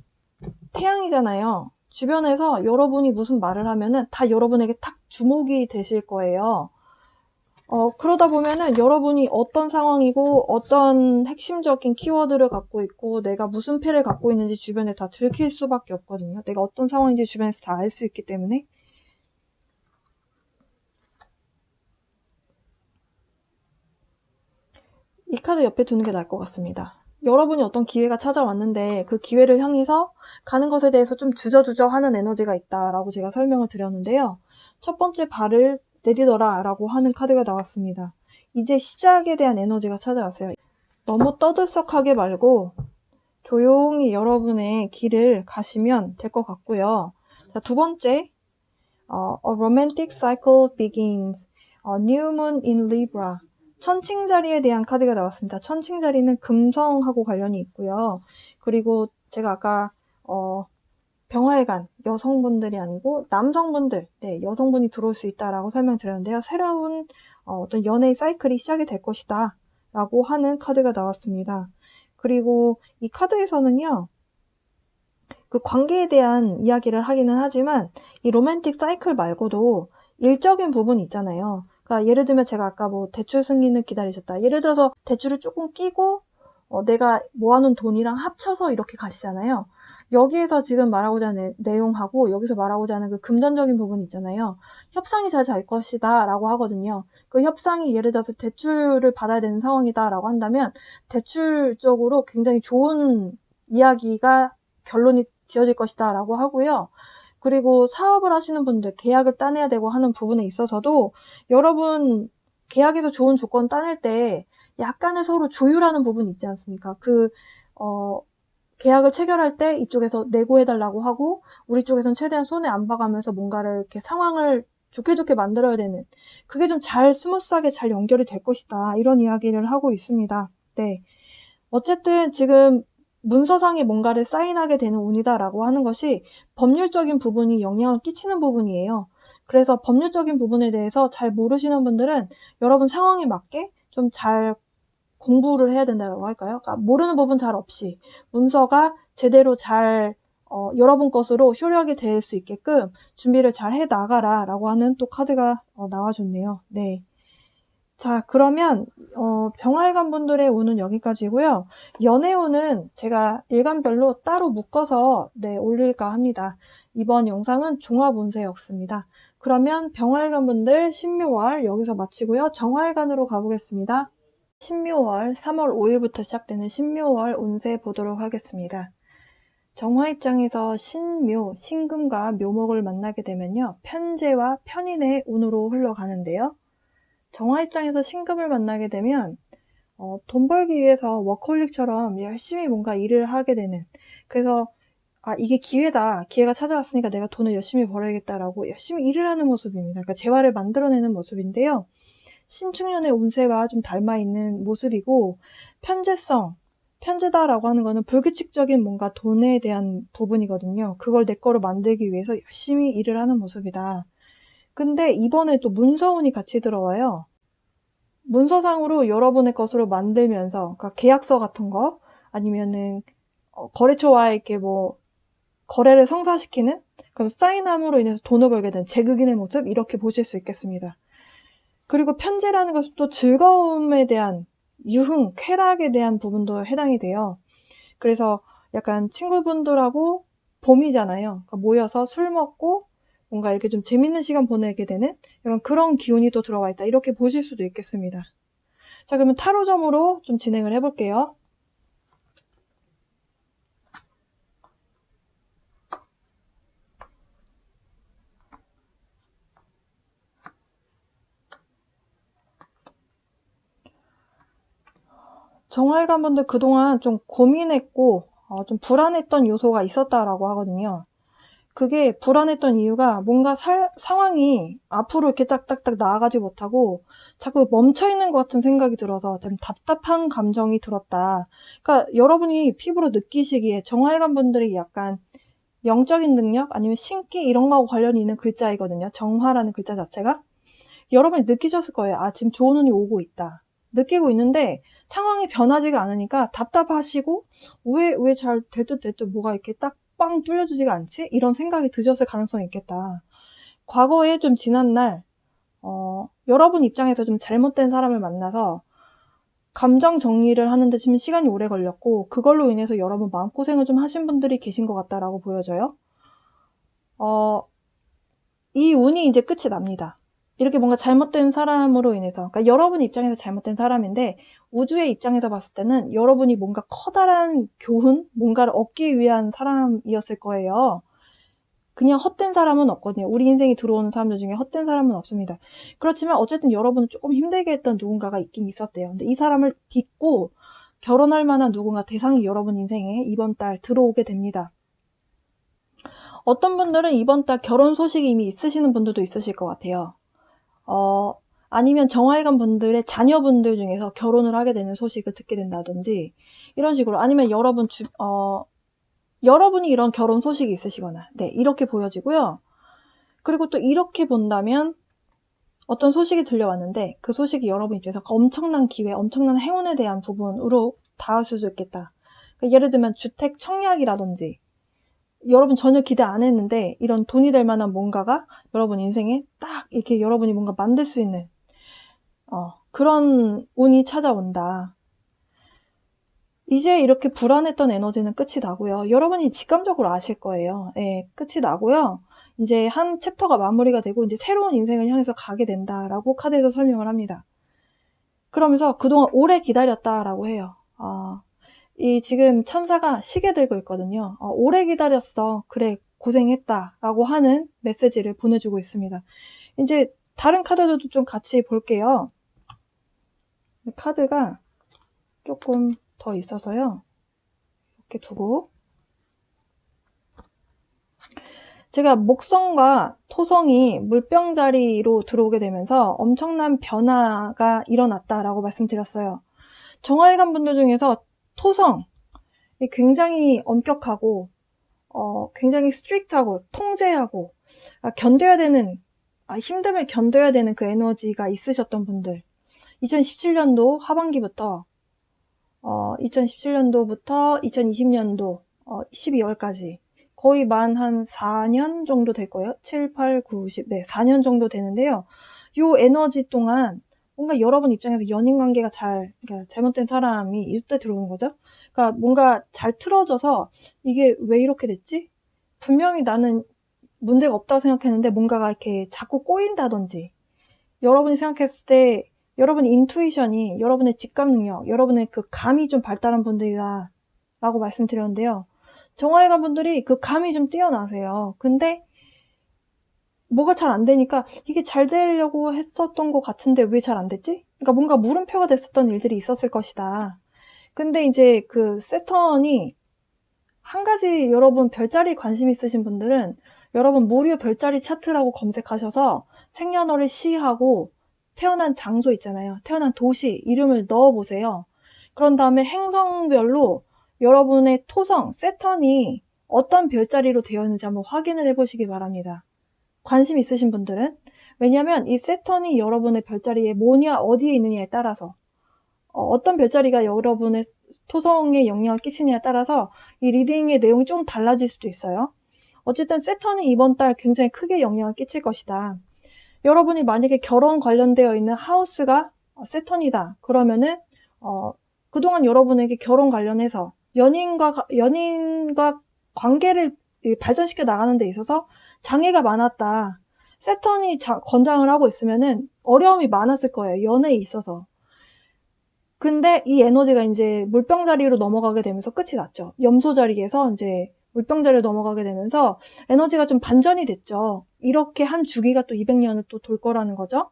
태양이잖아요. 주변에서 여러분이 무슨 말을 하면은 다 여러분에게 탁 주목이 되실 거예요. 그러다 보면은 여러분이 어떤 상황이고 어떤 핵심적인 키워드를 갖고 있고 내가 무슨 패를 갖고 있는지 주변에 다 들킬 수밖에 없거든요. 내가 어떤 상황인지 주변에서 다 알 수 있기 때문에. 이 카드 옆에 두는 게 나을 것 같습니다. 여러분이 어떤 기회가 찾아왔는데 그 기회를 향해서 가는 것에 대해서 좀 주저주저 하는 에너지가 있다라고 제가 설명을 드렸는데요. 첫 번째 발을 내디뎌라 라고 하는 카드가 나왔습니다. 이제 시작에 대한 에너지가 찾아왔어요. 너무 떠들썩하게 말고 조용히 여러분의 길을 가시면 될 것 같고요. 자, 두 번째, A romantic cycle begins. New moon in Libra. 천칭자리에 대한 카드가 나왔습니다. 천칭자리는 금성하고 관련이 있고요. 그리고 제가 아까 병활간 여성분들이 아니고 남성분들, 여성분이 들어올 수 있다라고 설명드렸는데요. 새로운 어떤 연애의 사이클이 시작이 될 것이다 라고 하는 카드가 나왔습니다. 그리고 이 카드에서는요, 그 관계에 대한 이야기를 하기는 하지만 이 로맨틱 사이클 말고도 일적인 부분이 있잖아요. 그러니까 예를 들면 제가 아까 뭐 대출 승인을 기다리셨다. 예를 들어서 대출을 조금 끼고 내가 모아놓은 돈이랑 합쳐서 이렇게 가시잖아요. 여기에서 지금 말하고자 하는 내용하고 여기서 말하고자 하는 그 금전적인 부분 있잖아요. 협상이 잘 될 것이다 라고 하거든요. 그 협상이 예를 들어서 대출을 받아야 되는 상황이다 라고 한다면 대출적으로 굉장히 좋은 이야기가 결론이 지어질 것이다 라고 하고요. 그리고 사업을 하시는 분들, 계약을 따내야 되고 하는 부분에 있어서도 여러분 계약에서 좋은 조건 따낼 때 약간의 서로 조율하는 부분이 있지 않습니까? 계약을 체결할 때 이쪽에서 내고해달라고 하고 우리 쪽에서는 최대한 손에 안 봐가면서 뭔가를 이렇게 상황을 좋게 좋게 만들어야 되는, 그게 좀 잘 스무스하게 잘 연결이 될 것이다 이런 이야기를 하고 있습니다. 네, 어쨌든 지금 문서상에 뭔가를 사인하게 되는 운이다라고 하는 것이 법률적인 부분이 영향을 끼치는 부분이에요. 그래서 법률적인 부분에 대해서 잘 모르시는 분들은 여러분 상황에 맞게 좀 잘 공부를 해야 된다고 할까요? 그러니까 모르는 부분 잘 없이 문서가 제대로 잘 여러분 것으로 효력이 될 수 있게끔 준비를 잘 해 나가라 라고 하는 또 카드가 나와줬네요. 네. 자, 그러면 병활관 분들의 운은 여기까지고요. 연애운은 제가 일간별로 따로 묶어서 올릴까 합니다. 이번 영상은 종합 운세였습니다. 그러면 병활관 분들 신묘월 여기서 마치고요. 정활관으로 가보겠습니다. 신묘월 3월 5일부터 시작되는 신묘월 운세 보도록 하겠습니다. 정화 입장에서 신묘, 신금과 묘목을 만나게 되면요. 편재와 편인의 운으로 흘러가는데요. 정화 입장에서 신금을 만나게 되면 돈 벌기 위해서 워커홀릭처럼 열심히 뭔가 일을 하게 되는, 그래서 이게 기회다. 기회가 찾아왔으니까 내가 돈을 열심히 벌어야겠다라고 열심히 일을 하는 모습입니다. 그러니까 재화를 만들어내는 모습인데요. 신축년의 운세와 좀 닮아있는 모습이고, 편재다라고 하는 거는 불규칙적인 뭔가 돈에 대한 부분이거든요. 그걸 내 거로 만들기 위해서 열심히 일을 하는 모습이다. 근데 이번에 또 문서운이 같이 들어와요. 문서상으로 여러분의 것으로 만들면서, 그러니까 계약서 같은 거, 아니면은 거래처와의 이렇게 뭐 거래를 성사시키는, 그럼 사인함으로 인해서 돈을 벌게 된 제극인의 모습, 이렇게 보실 수 있겠습니다. 그리고 편지라는 것은 또 즐거움에 대한 유흥, 쾌락에 대한 부분도 해당이 돼요. 그래서 약간 친구분들하고 봄이잖아요. 그러니까 모여서 술 먹고 뭔가 이렇게 좀 재밌는 시간 보내게 되는 약간 그런 기운이 또 들어와 있다. 이렇게 보실 수도 있겠습니다. 자, 그러면 타로점으로 좀 진행을 해볼게요. 정활관분들 그동안 좀 고민했고 좀 불안했던 요소가 있었다라고 하거든요. 그게 불안했던 이유가 뭔가 상황이 앞으로 이렇게 딱딱딱 나아가지 못하고 자꾸 멈춰있는 것 같은 생각이 들어서 좀 답답한 감정이 들었다. 그러니까 여러분이 피부로 느끼시기에 정활관 분들이 약간 영적인 능력 아니면 신기 이런 거하고 관련이 있는 글자이거든요. 정화라는 글자 자체가. 여러분이 느끼셨을 거예요. 지금 좋은 운이 오고 있다. 느끼고 있는데 상황이 변하지가 않으니까 답답하시고 왜 잘 될 듯 뭐가 이렇게 딱 빵 뚫려주지가 않지? 이런 생각이 드셨을 가능성이 있겠다. 과거에 좀 지난 날 여러분 입장에서 좀 잘못된 사람을 만나서 감정 정리를 하는데 지금 시간이 오래 걸렸고 그걸로 인해서 여러분 마음고생을 좀 하신 분들이 계신 것 같다라고 보여져요. 이 운이 이제 끝이 납니다. 이렇게 뭔가 잘못된 사람으로 인해서, 그러니까 여러분 입장에서 잘못된 사람인데 우주의 입장에서 봤을 때는 여러분이 뭔가 커다란 교훈, 뭔가를 얻기 위한 사람이었을 거예요. 그냥 헛된 사람은 없거든요. 우리 인생에 들어오는 사람들 중에 헛된 사람은 없습니다. 그렇지만 어쨌든 여러분을 조금 힘들게 했던 누군가가 있긴 있었대요. 근데 이 사람을 딛고 결혼할 만한 누군가 대상이 여러분 인생에 이번 달 들어오게 됩니다. 어떤 분들은 이번 달 결혼 소식이 이미 있으시는 분들도 있으실 것 같아요. 아니면 정활관 분들의 자녀분들 중에서 결혼을 하게 되는 소식을 듣게 된다든지 이런 식으로, 아니면 여러분이 이런 결혼 소식이 있으시거나, 네, 이렇게 보여지고요. 그리고 또 이렇게 본다면 어떤 소식이 들려왔는데 그 소식이 여러분 입장에서 엄청난 기회, 엄청난 행운에 대한 부분으로 닿을 수도 있겠다. 그러니까 예를 들면 주택 청약이라든지 여러분 전혀 기대 안 했는데 이런 돈이 될 만한 뭔가가 여러분 인생에 딱 이렇게 여러분이 뭔가 만들 수 있는 그런 운이 찾아온다. 이제 이렇게 불안했던 에너지는 끝이 나고요. 여러분이 직감적으로 아실 거예요. 예, 끝이 나고요. 이제 한 챕터가 마무리가 되고 이제 새로운 인생을 향해서 가게 된다라고 카드에서 설명을 합니다. 그러면서 그동안 오래 기다렸다라고 해요. 이 지금 천사가 시계 들고 있거든요. 오래 기다렸어. 그래, 고생했다. 라고 하는 메시지를 보내주고 있습니다. 이제 다른 카드들도 좀 같이 볼게요. 카드가 조금 더 있어서요. 이렇게 두고. 제가 목성과 토성이 물병자리로 들어오게 되면서 엄청난 변화가 일어났다라고 말씀드렸어요. 정활관 분들 중에서 토성, 굉장히 엄격하고 굉장히 스트릭트하고 통제하고 견뎌야 되는, 힘듦을 견뎌야 되는 그 에너지가 있으셨던 분들, 2017년도 하반기부터 2017년도부터 2020년도 12월까지 거의 만 한 4년 정도 될 거예요. 7, 8, 9, 10, 네, 4년 정도 되는데요. 요 에너지 동안 뭔가 여러분 입장에서 연인 관계가 그러니까 잘못된 사람이 이때 들어오는 거죠. 그러니까 뭔가 잘 틀어져서 이게 왜 이렇게 됐지? 분명히 나는 문제가 없다고 생각했는데 뭔가가 이렇게 자꾸 꼬인다든지, 여러분이 생각했을 때 여러분의 인투이션이, 여러분의 직감 능력, 여러분의 그 감이 좀 발달한 분들이다 라고 말씀드렸는데요. 정활관 분들이 그 감이 좀 뛰어나세요. 근데 뭐가 잘 안 되니까 이게 잘 되려고 했었던 것 같은데 왜 잘 안 됐지? 그러니까 뭔가 물음표가 됐었던 일들이 있었을 것이다. 근데 이제 그 세턴이 한 가지, 여러분 별자리 관심 있으신 분들은 여러분 무료 별자리 차트라고 검색하셔서 생년월일 시하고 태어난 장소 있잖아요. 태어난 도시 이름을 넣어보세요. 그런 다음에 행성별로 여러분의 토성, 세턴이 어떤 별자리로 되어 있는지 한번 확인을 해보시기 바랍니다. 관심 있으신 분들은. 왜냐면 이 세턴이 여러분의 별자리에 뭐냐, 어디에 있느냐에 따라서 어떤 별자리가 여러분의 토성에 영향을 끼치느냐에 따라서 이 리딩의 내용이 좀 달라질 수도 있어요. 어쨌든 세턴이 이번 달 굉장히 크게 영향을 끼칠 것이다. 여러분이 만약에 결혼 관련되어 있는 하우스가 세턴이다. 그러면은 그동안 여러분에게 결혼 관련해서 연인과 관계를 발전시켜 나가는 데 있어서 장애가 많았다. 세턴이 권장을 하고 있으면은 어려움이 많았을 거예요. 연애에 있어서. 근데 이 에너지가 이제 물병 자리로 넘어가게 되면서 끝이 났죠. 염소 자리에서 이제 물병 자리로 넘어가게 되면서 에너지가 좀 반전이 됐죠. 이렇게 한 주기가 또 200년을 또 돌 거라는 거죠.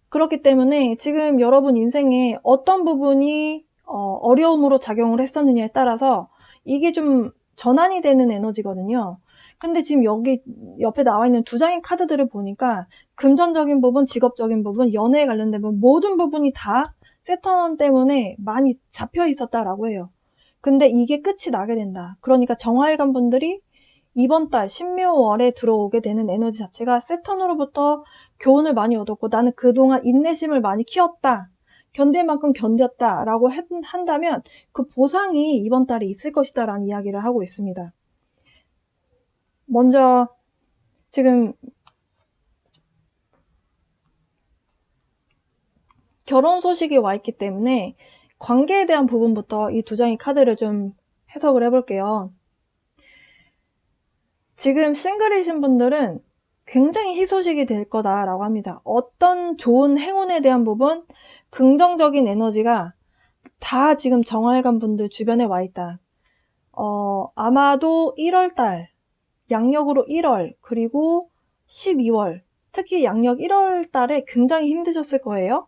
그렇기 때문에 지금 여러분 인생에 어떤 부분이 어려움으로 작용을 했었느냐에 따라서 이게 좀 전환이 되는 에너지거든요. 근데 지금 여기 옆에 나와 있는 두 장의 카드들을 보니까 금전적인 부분, 직업적인 부분, 연애에 관련된 부분 모든 부분이 다 세턴 때문에 많이 잡혀 있었다라고 해요. 근데 이게 끝이 나게 된다. 그러니까 정화일관 분들이 이번 달 신묘월에 들어오게 되는 에너지 자체가 세턴으로부터 교훈을 많이 얻었고 나는 그동안 인내심을 많이 키웠다. 견딜 만큼 견뎠다 라고 한다면 그 보상이 이번 달에 있을 것이다 라는 이야기를 하고 있습니다. 먼저 지금 결혼 소식이 와 있기 때문에 관계에 대한 부분부터 이 두 장의 카드를 좀 해석을 해볼게요. 지금 싱글이신 분들은 굉장히 희소식이 될 거다라고 합니다. 어떤 좋은 행운에 대한 부분, 긍정적인 에너지가 다 지금 정화일관 분들 주변에 와 있다. 아마도 1월달, 양력으로 1월, 그리고 12월, 특히 양력 1월 달에 굉장히 힘드셨을 거예요.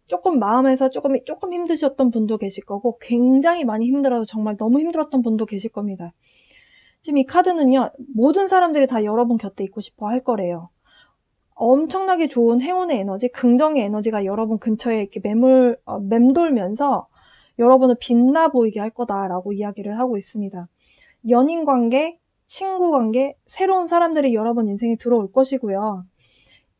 조금 마음에서 조금 힘드셨던 분도 계실 거고, 굉장히 많이 힘들어서 정말 너무 힘들었던 분도 계실 겁니다. 지금 이 카드는요, 모든 사람들이 다 여러분 곁에 있고 싶어 할 거래요. 엄청나게 좋은 행운의 에너지, 긍정의 에너지가 여러분 근처에 이렇게 맴돌면서 여러분을 빛나 보이게 할 거다라고 이야기를 하고 있습니다. 연인 관계, 친구 관계, 새로운 사람들이 여러분 인생에 들어올 것이고요.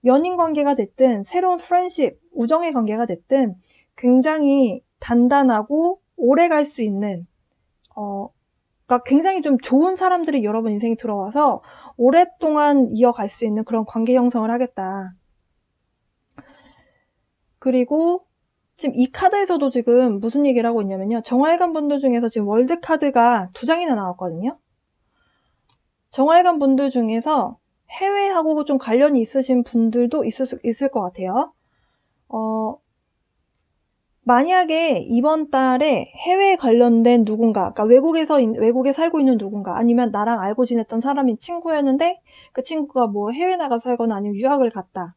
연인 관계가 됐든, 새로운 프렌십, 우정의 관계가 됐든, 굉장히 단단하고 오래 갈 수 있는, 그러니까 굉장히 좀 좋은 사람들이 여러분 인생에 들어와서 오랫동안 이어갈 수 있는 그런 관계 형성을 하겠다. 그리고 지금 이 카드에서도 지금 무슨 얘기를 하고 있냐면요. 정화일관 분들 중에서 지금 월드 카드가 2장이나 나왔거든요. 정화일관 분들 중에서 해외하고 좀 관련이 있으신 분들도 있을 것 같아요. 만약에 이번 달에 해외에 관련된 누군가, 그러니까 외국에 살고 있는 누군가, 아니면 나랑 알고 지냈던 사람인 친구였는데 그 친구가 뭐 해외 나가 살거나 아니면 유학을 갔다.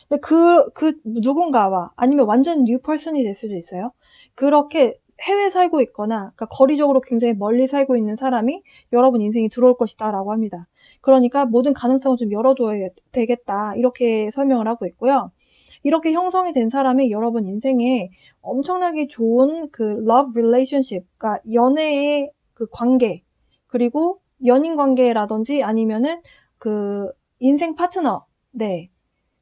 근데 그 누군가와 아니면 완전 뉴 퍼슨이 될 수도 있어요. 그렇게 해외 살고 있거나, 그러니까 거리적으로 굉장히 멀리 살고 있는 사람이 여러분 인생에 들어올 것이다 라고 합니다. 그러니까 모든 가능성을 좀 열어둬야 되겠다, 이렇게 설명을 하고 있고요. 이렇게 형성이 된 사람이 여러분 인생에 엄청나게 좋은 그 love relationship, 그러니까 연애의 그 관계, 그리고 연인 관계라든지 아니면은 그 인생 파트너, 네,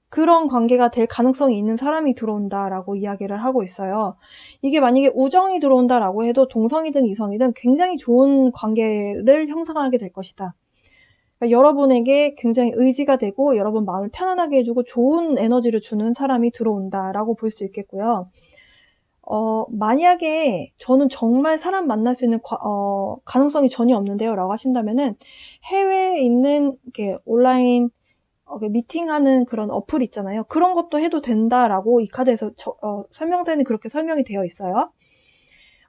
그런 관계가 될 가능성이 있는 사람이 들어온다라고 이야기를 하고 있어요. 이게 만약에 우정이 들어온다라고 해도 동성이든 이성이든 굉장히 좋은 관계를 형성하게 될 것이다. 그러니까 여러분에게 굉장히 의지가 되고 여러분 마음을 편안하게 해주고 좋은 에너지를 주는 사람이 들어온다라고 볼 수 있겠고요. 만약에 저는 정말 사람 만날 수 있는 가능성이 전혀 없는데요 라고 하신다면은 해외에 있는 이렇게 온라인 미팅하는 그런 어플 있잖아요. 그런 것도 해도 된다라고 이 카드에서 설명서에는 그렇게 설명이 되어 있어요.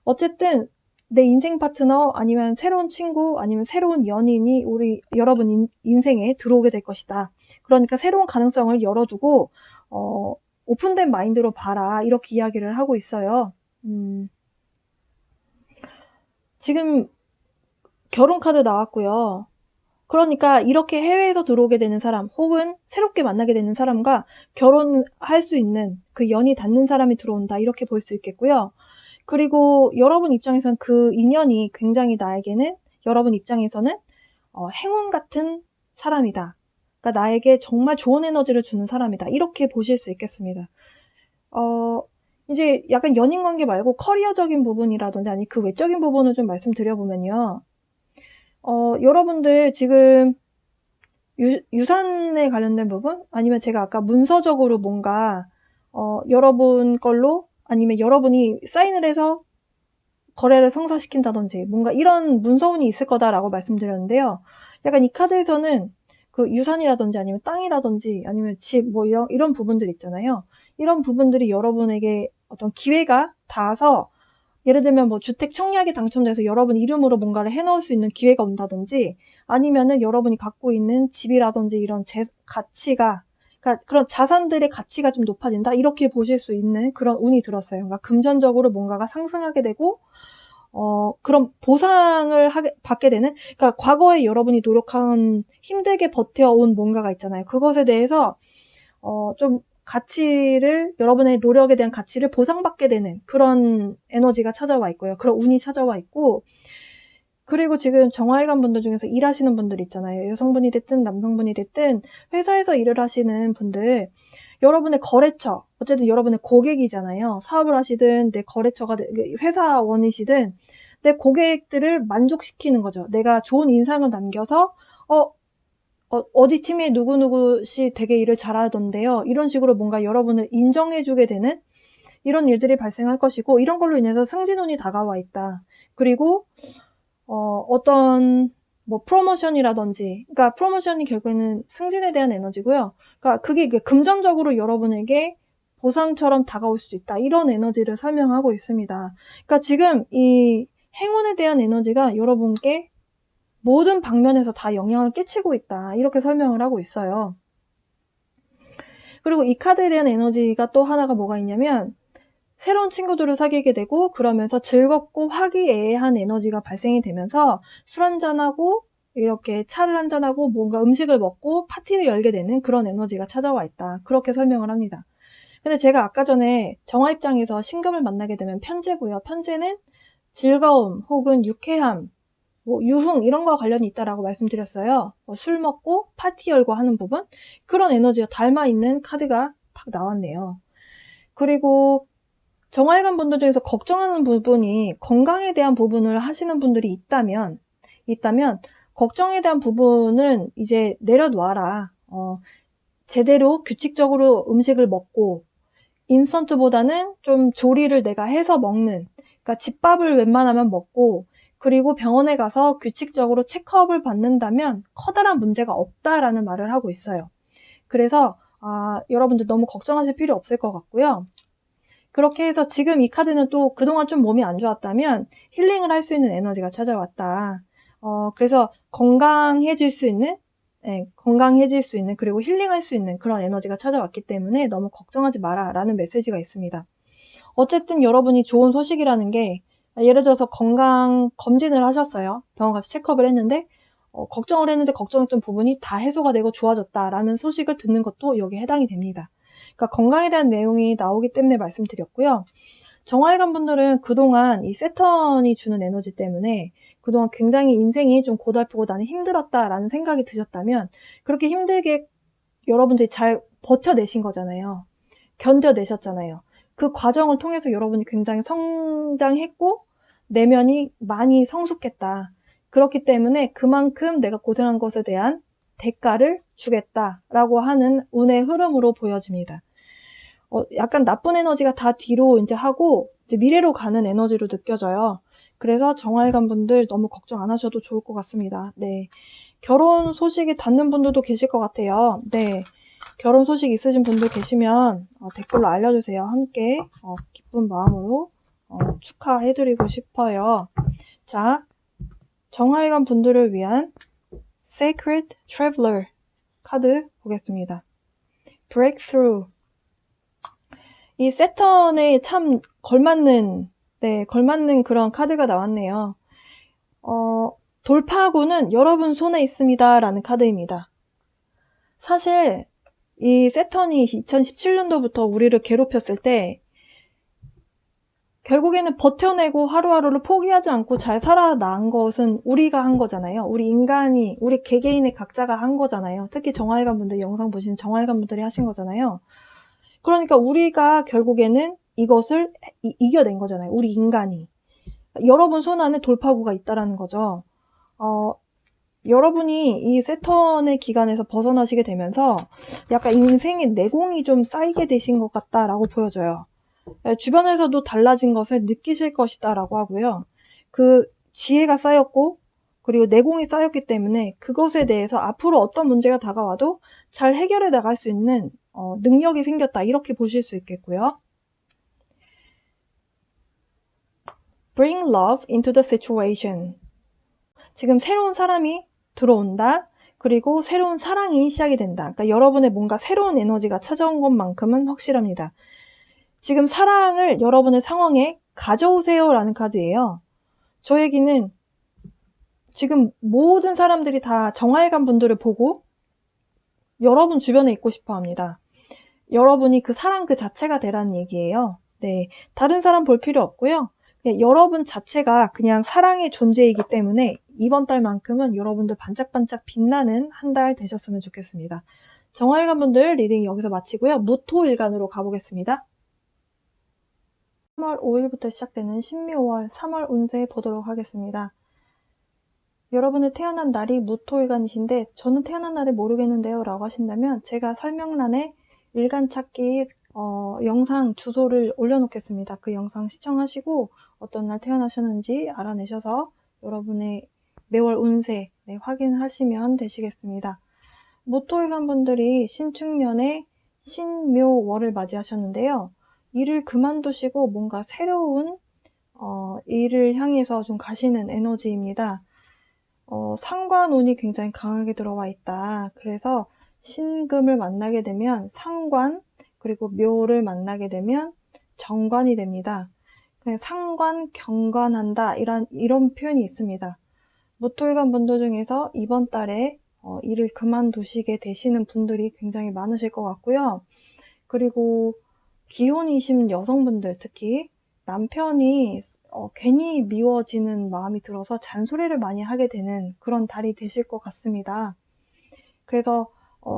어쨌든 내 인생 파트너 아니면 새로운 친구 아니면 새로운 연인이 여러분 인생에 들어오게 될 것이다. 그러니까 새로운 가능성을 열어두고 오픈된 마인드로 봐라. 이렇게 이야기를 하고 있어요. 지금 결혼 카드 나왔고요. 그러니까 이렇게 해외에서 들어오게 되는 사람 혹은 새롭게 만나게 되는 사람과 결혼할 수 있는 그 연이 닿는 사람이 들어온다. 이렇게 볼 수 있겠고요. 그리고 여러분 입장에서는 그 인연이 굉장히 나에게는 여러분 입장에서는 행운 같은 사람이다. 그러니까 나에게 정말 좋은 에너지를 주는 사람이다. 이렇게 보실 수 있겠습니다. 이제 약간 연인 관계 말고 커리어적인 부분이라든지 아니 그 외적인 부분을 좀 말씀드려보면요. 여러분들 지금 유산에 관련된 부분? 아니면 제가 아까 문서적으로 뭔가 여러분 걸로 아니면 여러분이 사인을 해서 거래를 성사시킨다든지 뭔가 이런 문서운이 있을 거다라고 말씀드렸는데요. 약간 이 카드에서는 그 유산이라든지 아니면 땅이라든지 아니면 집 뭐 이런 부분들 있잖아요. 이런 부분들이 여러분에게 어떤 기회가 닿아서 예를 들면 뭐 주택 청약에 당첨돼서 여러분 이름으로 뭔가를 해놓을 수 있는 기회가 온다든지 아니면은 여러분이 갖고 있는 집이라든지 이런 가치가 그러니까 그런 자산들의 가치가 좀 높아진다 이렇게 보실 수 있는 그런 운이 들었어요. 그러니까 금전적으로 뭔가가 상승하게 되고 그런 보상을 받게 되는 그러니까 과거에 여러분이 노력한 힘들게 버텨온 뭔가가 있잖아요. 그것에 대해서 좀 가치를 여러분의 노력에 대한 가치를 보상받게 되는 그런 에너지가 찾아와 있고요. 그런 운이 찾아와 있고 그리고 지금 정화일관 분들 중에서 일하시는 분들 있잖아요. 여성분이 됐든 남성분이 됐든 회사에서 일을 하시는 분들 여러분의 거래처 어쨌든 여러분의 고객이잖아요. 사업을 하시든 내 거래처가 회사원이시든 내 고객들을 만족시키는 거죠. 내가 좋은 인상을 남겨서 어디 팀에 누구누구씨 되게 일을 잘하던데요. 이런 식으로 뭔가 여러분을 인정해주게 되는 이런 일들이 발생할 것이고 이런 걸로 인해서 승진운이 다가와 있다. 그리고 어떤 뭐 프로모션이라든지 그러니까 프로모션이 결국에는 승진에 대한 에너지고요. 그러니까 그게 금전적으로 여러분에게 보상처럼 다가올 수 있다. 이런 에너지를 설명하고 있습니다. 그러니까 지금 이 행운에 대한 에너지가 여러분께 모든 방면에서 다 영향을 끼치고 있다. 이렇게 설명을 하고 있어요. 그리고 이 카드에 대한 에너지가 또 하나가 뭐가 있냐면 새로운 친구들을 사귀게 되고 그러면서 즐겁고 화기애애한 에너지가 발생이 되면서 술 한잔하고 이렇게 차를 한잔하고 뭔가 음식을 먹고 파티를 열게 되는 그런 에너지가 찾아와 있다. 그렇게 설명을 합니다. 근데 제가 아까 전에 정화 입장에서 신금을 만나게 되면 편재고요. 편재는 즐거움 혹은 유쾌함 뭐 유흥 이런 거와 관련이 있다라고 말씀드렸어요. 술 먹고 파티 열고 하는 부분 그런 에너지가 닮아있는 카드가 딱 나왔네요. 그리고 정화일관 분들 중에서 걱정하는 부분이 건강에 대한 부분을 하시는 분들이 있다면 걱정에 대한 부분은 이제 내려놓아라. 제대로 규칙적으로 음식을 먹고 인스턴트보다는 좀 조리를 내가 해서 먹는 그러니까 집밥을 웬만하면 먹고 그리고 병원에 가서 규칙적으로 체크업을 받는다면 커다란 문제가 없다라는 말을 하고 있어요. 그래서 여러분들 너무 걱정하실 필요 없을 것 같고요. 그렇게 해서 지금 이 카드는 또 그동안 좀 몸이 안 좋았다면 힐링을 할 수 있는 에너지가 찾아왔다. 그래서 건강해질 수 있는 그리고 힐링할 수 있는 그런 에너지가 찾아왔기 때문에 너무 걱정하지 마라 라는 메시지가 있습니다. 어쨌든 여러분이 좋은 소식이라는 게 예를 들어서 건강 검진을 하셨어요. 병원 가서 체크업을 했는데 걱정을 했는데 걱정했던 부분이 다 해소가 되고 좋아졌다라는 소식을 듣는 것도 여기에 해당이 됩니다. 그러니까 건강에 대한 내용이 나오기 때문에 말씀드렸고요. 정화일관 분들은 그동안 이 세턴이 주는 에너지 때문에 그동안 굉장히 인생이 좀 고달프고 나는 힘들었다라는 생각이 드셨다면 그렇게 힘들게 여러분들이 잘 버텨내신 거잖아요. 견뎌내셨잖아요. 그 과정을 통해서 여러분이 굉장히 성장했고 내면이 많이 성숙했다. 그렇기 때문에 그만큼 내가 고생한 것에 대한 대가를 주겠다라고 하는 운의 흐름으로 보여집니다. 약간 나쁜 에너지가 다 뒤로 이제 하고 이제 미래로 가는 에너지로 느껴져요. 그래서 정화일관 분들 너무 걱정 안 하셔도 좋을 것 같습니다. 네. 결혼 소식이 닿는 분들도 계실 것 같아요. 네. 결혼 소식 있으신 분들 계시면 댓글로 알려주세요. 함께 기쁜 마음으로 축하해드리고 싶어요. 자, 정화일관 분들을 위한 Sacred Traveler 카드 보겠습니다. Breakthrough 이 세턴에 참 걸맞는 그런 카드가 나왔네요. 돌파구는 여러분 손에 있습니다 라는 카드입니다. 사실 이 세턴이 2017년도부터 우리를 괴롭혔을 때 결국에는 버텨내고 하루하루를 포기하지 않고 잘 살아난 것은 우리가 한 거잖아요. 우리 인간이, 우리 개개인의 각자가 한 거잖아요. 특히 정활관 분들, 영상 보시는 정활관 분들이 하신 거잖아요. 그러니까 우리가 결국에는 이것을 이겨낸 거잖아요. 우리 인간이. 여러분 손 안에 돌파구가 있다라는 거죠. 여러분이 이 세턴의 기간에서 벗어나시게 되면서 약간 인생의 내공이 좀 쌓이게 되신 것 같다라고 보여져요. 주변에서도 달라진 것을 느끼실 것이다 라고 하고요. 그 지혜가 쌓였고 그리고 내공이 쌓였기 때문에 그것에 대해서 앞으로 어떤 문제가 다가와도 잘 해결해 나갈 수 있는 능력이 생겼다 이렇게 보실 수 있겠고요. Bring love into the situation. 지금 새로운 사람이 들어온다. 그리고 새로운 사랑이 시작이 된다. 그러니까 여러분의 뭔가 새로운 에너지가 찾아온 것만큼은 확실합니다. 지금 사랑을 여러분의 상황에 가져오세요 라는 카드예요. 저 얘기는 지금 모든 사람들이 다 정활관 분들을 보고 여러분 주변에 있고 싶어 합니다. 여러분이 그 사랑 그 자체가 되라는 얘기예요. 네, 다른 사람 볼 필요 없고요. 그냥 여러분 자체가 그냥 사랑의 존재이기 때문에 이번 달만큼은 여러분들 반짝반짝 빛나는 한 달 되셨으면 좋겠습니다. 정활관 분들 리딩 여기서 마치고요. 무토일간으로 가보겠습니다. 3월 5일부터 시작되는 신묘월 3월 운세 보도록 하겠습니다. 여러분의 태어난 날이 무토일간이신데 저는 태어난 날을 모르겠는데요 라고 하신다면 제가 설명란에 일간 찾기 영상 주소를 올려놓겠습니다. 그 영상 시청하시고 어떤 날 태어나셨는지 알아내셔서 여러분의 매월 운세 확인하시면 되시겠습니다. 무토일간 분들이 신축년에 신묘월을 맞이하셨는데요. 일을 그만두시고 뭔가 새로운 일을 향해서 좀 가시는 에너지입니다. 상관운이 굉장히 강하게 들어와 있다. 그래서 신금을 만나게 되면 상관, 그리고 묘를 만나게 되면 정관이 됩니다. 그냥 상관, 경관한다 이런 표현이 있습니다. 무토일간 분들 중에서 이번 달에 일을 그만두시게 되시는 분들이 굉장히 많으실 것 같고요. 그리고 기혼이신 여성분들 특히 남편이 괜히 미워지는 마음이 들어서 잔소리를 많이 하게 되는 그런 달이 되실 것 같습니다. 그래서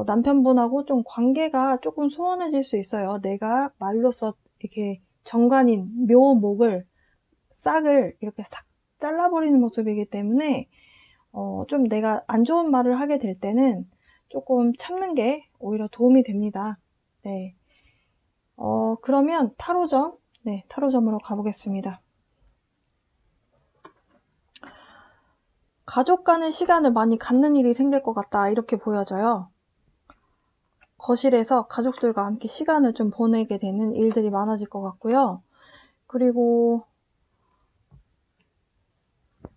남편분하고 좀 관계가 조금 소원해질 수 있어요. 내가 말로써 이렇게 정관인 묘목을 싹을 이렇게 싹 잘라버리는 모습이기 때문에 좀 내가 안 좋은 말을 하게 될 때는 조금 참는 게 오히려 도움이 됩니다. 네. 그러면 타로점, 타로점으로 가보겠습니다. 가족 간의 시간을 많이 갖는 일이 생길 것 같다 이렇게 보여져요. 거실에서 가족들과 함께 시간을 좀 보내게 되는 일들이 많아질 것 같고요. 그리고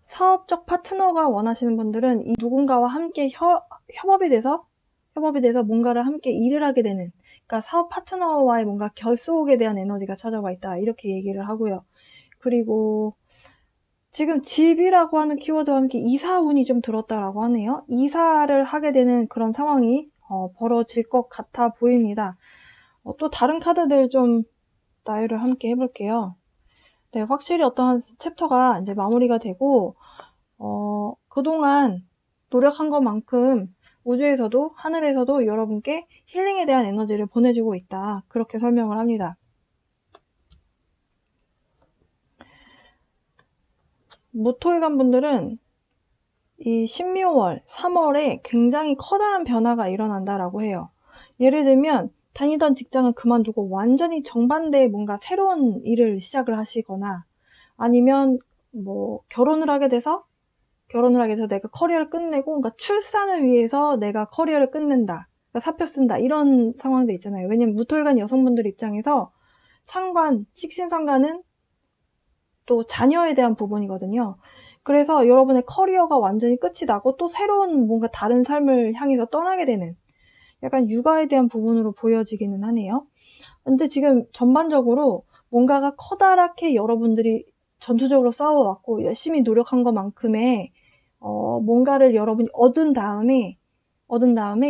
사업적 파트너가 원하시는 분들은 이 누군가와 함께 협업이 돼서 뭔가를 함께 일을 하게 되는, 그러니까 사업 파트너와의 뭔가 결속에 대한 에너지가 찾아와 있다 이렇게 얘기를 하고요. 그리고 지금 집이라고 하는 키워드와 함께 이사운이 좀 들었다라고 하네요. 이사를 하게 되는 그런 상황이 벌어질 것 같아 보입니다. 또 다른 카드들 좀 나열을 함께 해볼게요. 네, 확실히 어떠한 챕터가 이제 마무리가 되고 그동안 노력한 것만큼 우주에서도 하늘에서도 여러분께 힐링에 대한 에너지를 보내주고 있다. 그렇게 설명을 합니다. 무토일간 분들은 이 신묘월 3월에 굉장히 커다란 변화가 일어난다라고 해요. 예를 들면 다니던 직장을 그만두고 완전히 정반대의 뭔가 새로운 일을 시작을 하시거나 아니면 뭐 결혼을 하게 돼서 내가 커리어를 끝내고 그러니까 출산을 위해서 내가 커리어를 끝낸다. 그러니까 사표 쓴다. 이런 상황도 있잖아요. 왜냐면 무토일간 여성분들 입장에서 상관, 식신상관은 또 자녀에 대한 부분이거든요. 그래서 여러분의 커리어가 완전히 끝이 나고 또 새로운 뭔가 다른 삶을 향해서 떠나게 되는 약간 육아에 대한 부분으로 보여지기는 하네요. 근데 지금 전반적으로 뭔가가 커다랗게 여러분들이 전투적으로 싸워왔고 열심히 노력한 것만큼의 뭔가를 여러분이 얻은 다음에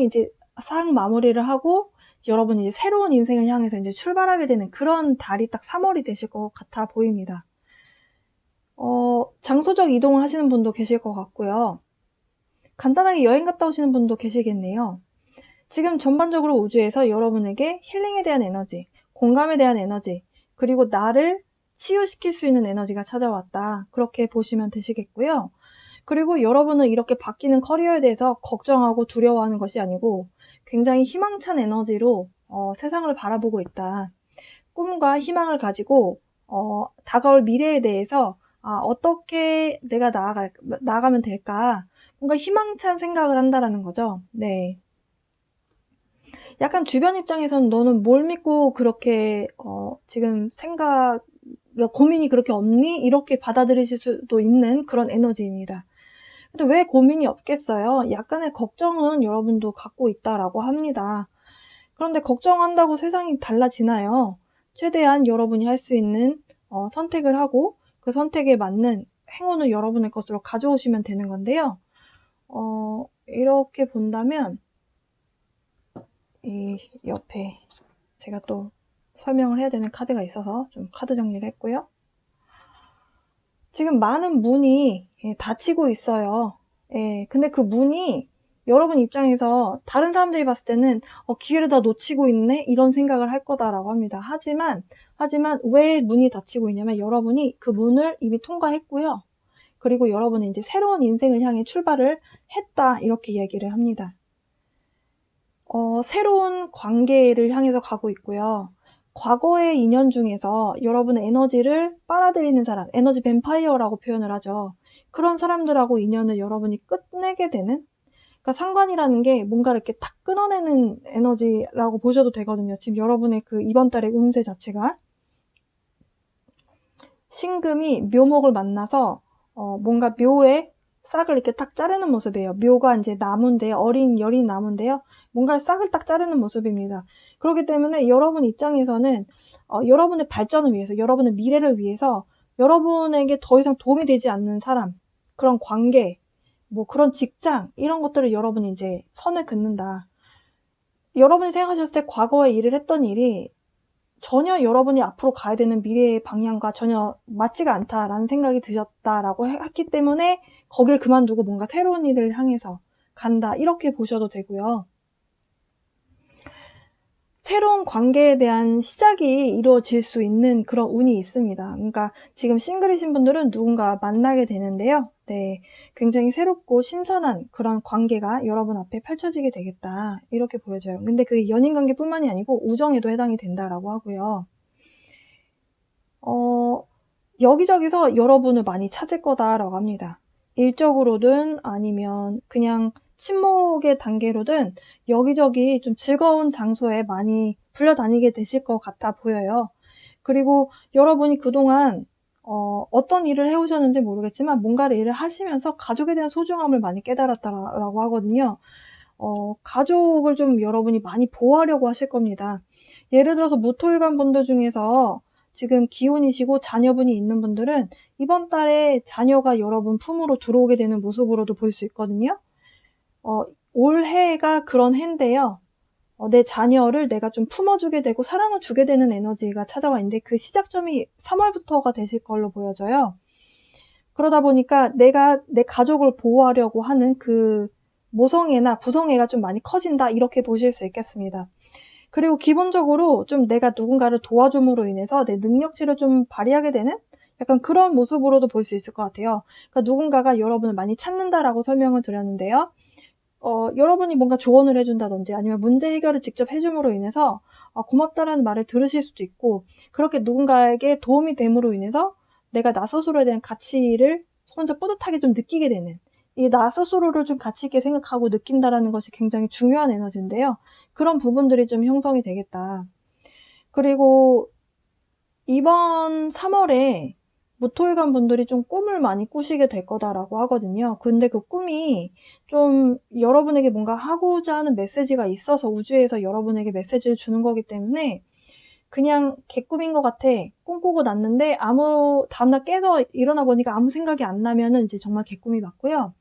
이제 싹 마무리를 하고 여러분이 이제 새로운 인생을 향해서 이제 출발하게 되는 그런 달이 딱 3월이 되실 것 같아 보입니다. 장소적 이동을 하시는 분도 계실 것 같고요. 간단하게 여행 갔다 오시는 분도 계시겠네요. 지금 전반적으로 우주에서 여러분에게 힐링에 대한 에너지, 공감에 대한 에너지, 그리고 나를 치유시킬 수 있는 에너지가 찾아왔다. 그렇게 보시면 되시겠고요. 그리고 여러분은 이렇게 바뀌는 커리어에 대해서 걱정하고 두려워하는 것이 아니고 굉장히 희망찬 에너지로 세상을 바라보고 있다. 꿈과 희망을 가지고 다가올 미래에 대해서 어떻게 내가 나아가면 될까? 뭔가 희망찬 생각을 한다라는 거죠. 네. 약간 주변 입장에서는 너는 뭘 믿고 그렇게 지금 고민이 그렇게 없니? 이렇게 받아들이실 수도 있는 그런 에너지입니다. 근데 왜 고민이 없겠어요? 약간의 걱정은 여러분도 갖고 있다라고 합니다. 그런데 걱정한다고 세상이 달라지나요? 최대한 여러분이 할 수 있는 선택을 하고 그 선택에 맞는 행운을 여러분의 것으로 가져오시면 되는 건데요. 이렇게 본다면 이 옆에 제가 또 설명을 해야 되는 카드가 있어서 좀 카드 정리를 했고요. 지금 많은 문이 닫히고 있어요. 근데 그 문이 여러분 입장에서 다른 사람들이 봤을 때는 기회를 다 놓치고 있네? 이런 생각을 할 거다라고 합니다. 하지만 왜 문이 닫히고 있냐면 여러분이 그 문을 이미 통과했고요. 그리고 여러분은 이제 새로운 인생을 향해 출발을 했다. 이렇게 얘기를 합니다. 새로운 관계를 향해서 가고 있고요. 과거의 인연 중에서 여러분의 에너지를 빨아들이는 사람, 에너지 뱀파이어라고 표현을 하죠. 그런 사람들하고 인연을 여러분이 끝내게 되는, 그러니까 상관이라는 게 뭔가 이렇게 탁 끊어내는 에너지라고 보셔도 되거든요. 지금 여러분의 그 이번 달의 운세 자체가 신금이 묘목을 만나서 뭔가 묘의 싹을 이렇게 딱 자르는 모습이에요. 묘가 이제 나무인데요. 여린 나무인데요. 뭔가 싹을 딱 자르는 모습입니다. 그렇기 때문에 여러분 입장에서는 여러분의 발전을 위해서, 여러분의 미래를 위해서 여러분에게 더 이상 도움이 되지 않는 사람, 그런 관계, 뭐 그런 직장, 이런 것들을 여러분이 이제 선을 긋는다. 여러분이 생각하셨을 때 과거에 일을 했던 일이 전혀 여러분이 앞으로 가야 되는 미래의 방향과 전혀 맞지가 않다라는 생각이 드셨다라고 했기 때문에 거길 그만두고 뭔가 새로운 일을 향해서 간다. 이렇게 보셔도 되고요. 새로운 관계에 대한 시작이 이루어질 수 있는 그런 운이 있습니다. 그러니까 지금 싱글이신 분들은 누군가 만나게 되는데요. 네, 굉장히 새롭고 신선한 그런 관계가 여러분 앞에 펼쳐지게 되겠다. 이렇게 보여져요. 근데 그게 연인 관계뿐만이 아니고 우정에도 해당이 된다라고 하고요. 여기저기서 여러분을 많이 찾을 거다라고 합니다. 일적으로든 아니면 그냥 친목의 단계로든 여기저기 좀 즐거운 장소에 많이 불려다니게 되실 것 같아 보여요. 그리고 여러분이 그동안 어떤 일을 해오셨는지 모르겠지만 뭔가를 일을 하시면서 가족에 대한 소중함을 많이 깨달았다라고 하거든요. 가족을 좀 여러분이 많이 보호하려고 하실 겁니다. 예를 들어서 무토일관 분들 중에서 지금 기혼이시고 자녀분이 있는 분들은 이번 달에 자녀가 여러분 품으로 들어오게 되는 모습으로도 볼 수 있거든요. 올해가 그런 해인데요. 내 자녀를 내가 좀 품어주게 되고 사랑을 주게 되는 에너지가 찾아와 있는데 그 시작점이 3월부터가 되실 걸로 보여져요. 그러다 보니까 내가 내 가족을 보호하려고 하는 그 모성애나 부성애가 좀 많이 커진다 이렇게 보실 수 있겠습니다. 그리고 기본적으로 좀 내가 누군가를 도와줌으로 인해서 내 능력치를 좀 발휘하게 되는 약간 그런 모습으로도 볼 수 있을 것 같아요. 그러니까 누군가가 여러분을 많이 찾는다라고 설명을 드렸는데요. 여러분이 뭔가 조언을 해준다든지 아니면 문제 해결을 직접 해줌으로 인해서 고맙다라는 말을 들으실 수도 있고 그렇게 누군가에게 도움이 됨으로 인해서 내가 나 스스로에 대한 가치를 혼자 뿌듯하게 좀 느끼게 되는 이 나 스스로를 좀 가치 있게 생각하고 느낀다라는 것이 굉장히 중요한 에너지인데요. 그런 부분들이 좀 형성이 되겠다. 그리고 이번 3월에 무토일관 분들이 좀 꿈을 많이 꾸시게 될 거다라고 하거든요. 근데 그 꿈이 좀 여러분에게 뭔가 하고자 하는 메시지가 있어서 우주에서 여러분에게 메시지를 주는 거기 때문에 그냥 개꿈인 것 같아. 꿈꾸고 났는데 다음날 깨서 일어나 보니까 아무 생각이 안 나면은 이제 정말 개꿈이 맞고요.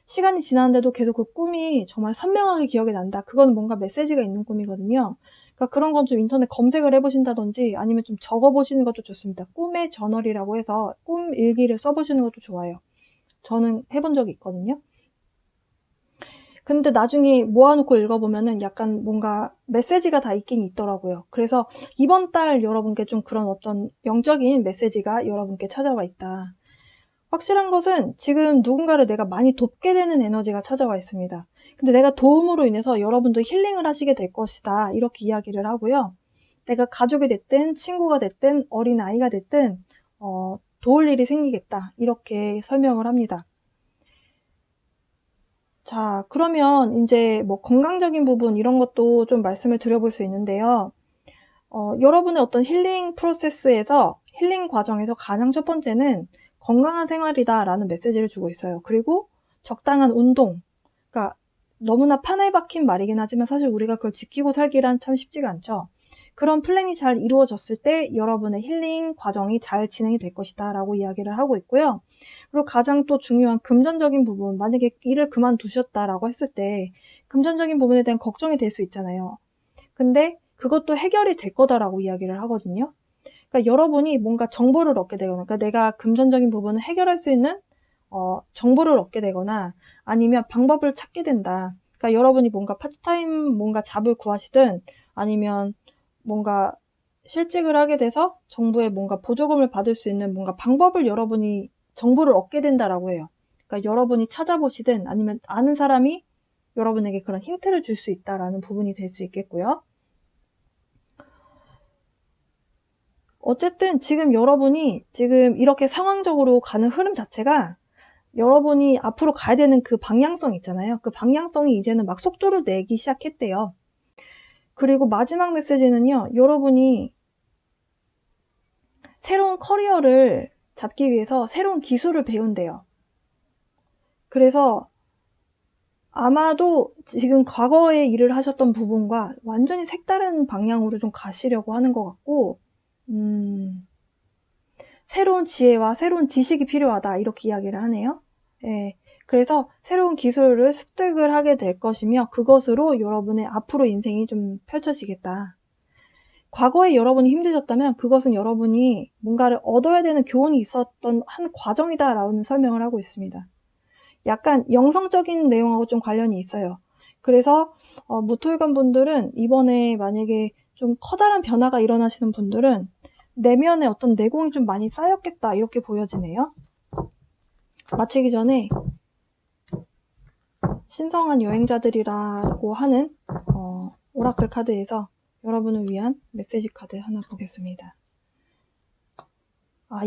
시간이 지났는데도 계속 그 꿈이 정말 선명하게 기억이 난다. 그건 뭔가 메시지가 있는 꿈이거든요. 그러니까 그런 건 좀 인터넷 검색을 해보신다든지 아니면 좀 적어보시는 것도 좋습니다. 꿈의 저널이라고 해서 꿈 일기를 써보시는 것도 좋아요. 저는 해본 적이 있거든요. 근데 나중에 모아놓고 읽어보면은 약간 뭔가 메시지가 다 있긴 있더라고요. 그래서 이번 달 여러분께 좀 그런 어떤 영적인 메시지가 여러분께 찾아와 있다. 확실한 것은 지금 누군가를 내가 많이 돕게 되는 에너지가 찾아와 있습니다. 근데 내가 도움으로 인해서 여러분도 힐링을 하시게 될 것이다. 이렇게 이야기를 하고요. 내가 가족이 됐든 친구가 됐든 어린아이가 됐든 도울 일이 생기겠다. 이렇게 설명을 합니다. 자, 그러면 이제 뭐 건강적인 부분 이런 것도 좀 말씀을 드려볼 수 있는데요. 여러분의 어떤 힐링 프로세스에서 힐링 과정에서 가장 첫 번째는 건강한 생활이다라는 메시지를 주고 있어요. 그리고 적당한 운동. 그러니까 너무나 판에 박힌 말이긴 하지만 사실 우리가 그걸 지키고 살기란 참 쉽지가 않죠. 그런 플랜이 잘 이루어졌을 때 여러분의 힐링 과정이 잘 진행이 될 것이다 라고 이야기를 하고 있고요. 그리고 가장 또 중요한 금전적인 부분, 만약에 일을 그만두셨다라고 했을 때 금전적인 부분에 대한 걱정이 될 수 있잖아요. 근데 그것도 해결이 될 거다라고 이야기를 하거든요. 그러니까 여러분이 뭔가 정보를 얻게 되거나, 그러니까 내가 금전적인 부분을 해결할 수 있는 정보를 얻게 되거나 아니면 방법을 찾게 된다. 그러니까 여러분이 뭔가 파트타임 뭔가 잡을 구하시든 아니면 뭔가 실직을 하게 돼서 정부의 뭔가 보조금을 받을 수 있는 뭔가 방법을 여러분이 정보를 얻게 된다라고 해요. 그러니까 여러분이 찾아보시든 아니면 아는 사람이 여러분에게 그런 힌트를 줄 수 있다라는 부분이 될 수 있겠고요. 어쨌든 지금 여러분이 지금 이렇게 상황적으로 가는 흐름 자체가 여러분이 앞으로 가야 되는 그 방향성 있잖아요. 그 방향성이 이제는 막 속도를 내기 시작했대요. 그리고 마지막 메시지는요. 여러분이 새로운 커리어를 잡기 위해서 새로운 기술을 배운대요. 그래서 아마도 지금 과거에 일을 하셨던 부분과 완전히 색다른 방향으로 좀 가시려고 하는 것 같고 새로운 지혜와 새로운 지식이 필요하다 이렇게 이야기를 하네요. 예, 그래서 새로운 기술을 습득을 하게 될 것이며 그것으로 여러분의 앞으로 인생이 좀 펼쳐지겠다. 과거에 여러분이 힘드셨다면 그것은 여러분이 뭔가를 얻어야 되는 교훈이 있었던 한 과정이다라는 설명을 하고 있습니다. 약간 영성적인 내용하고 좀 관련이 있어요. 그래서 무토일관 분들은 이번에 만약에 좀 커다란 변화가 일어나시는 분들은 내면에 어떤 내공이 좀 많이 쌓였겠다 이렇게 보여지네요. 마치기 전에 신성한 여행자들이라고 하는 오라클 카드에서 여러분을 위한 메시지 카드 하나 보겠습니다.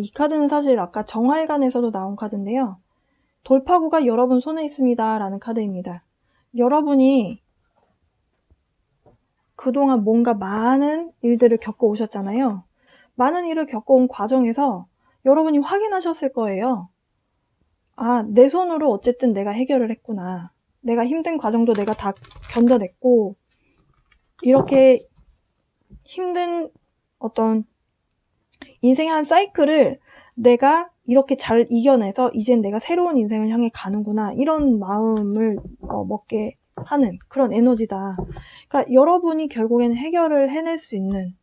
이 카드는 사실 아까 정활관에서도 나온 카드인데요. 돌파구가 여러분 손에 있습니다 라는 카드입니다. 여러분이 그동안 뭔가 많은 일들을 겪어 오셨잖아요. 많은 일을 겪어온 과정에서 여러분이 확인하셨을 거예요. 내 손으로 어쨌든 내가 해결을 했구나. 내가 힘든 과정도 내가 다 견뎌냈고 이렇게 힘든 어떤 인생의 한 사이클을 내가 이렇게 잘 이겨내서 이젠 내가 새로운 인생을 향해 가는구나 이런 마음을 먹게 하는 그런 에너지다. 그러니까 여러분이 결국에는 해결을 해낼 수 있는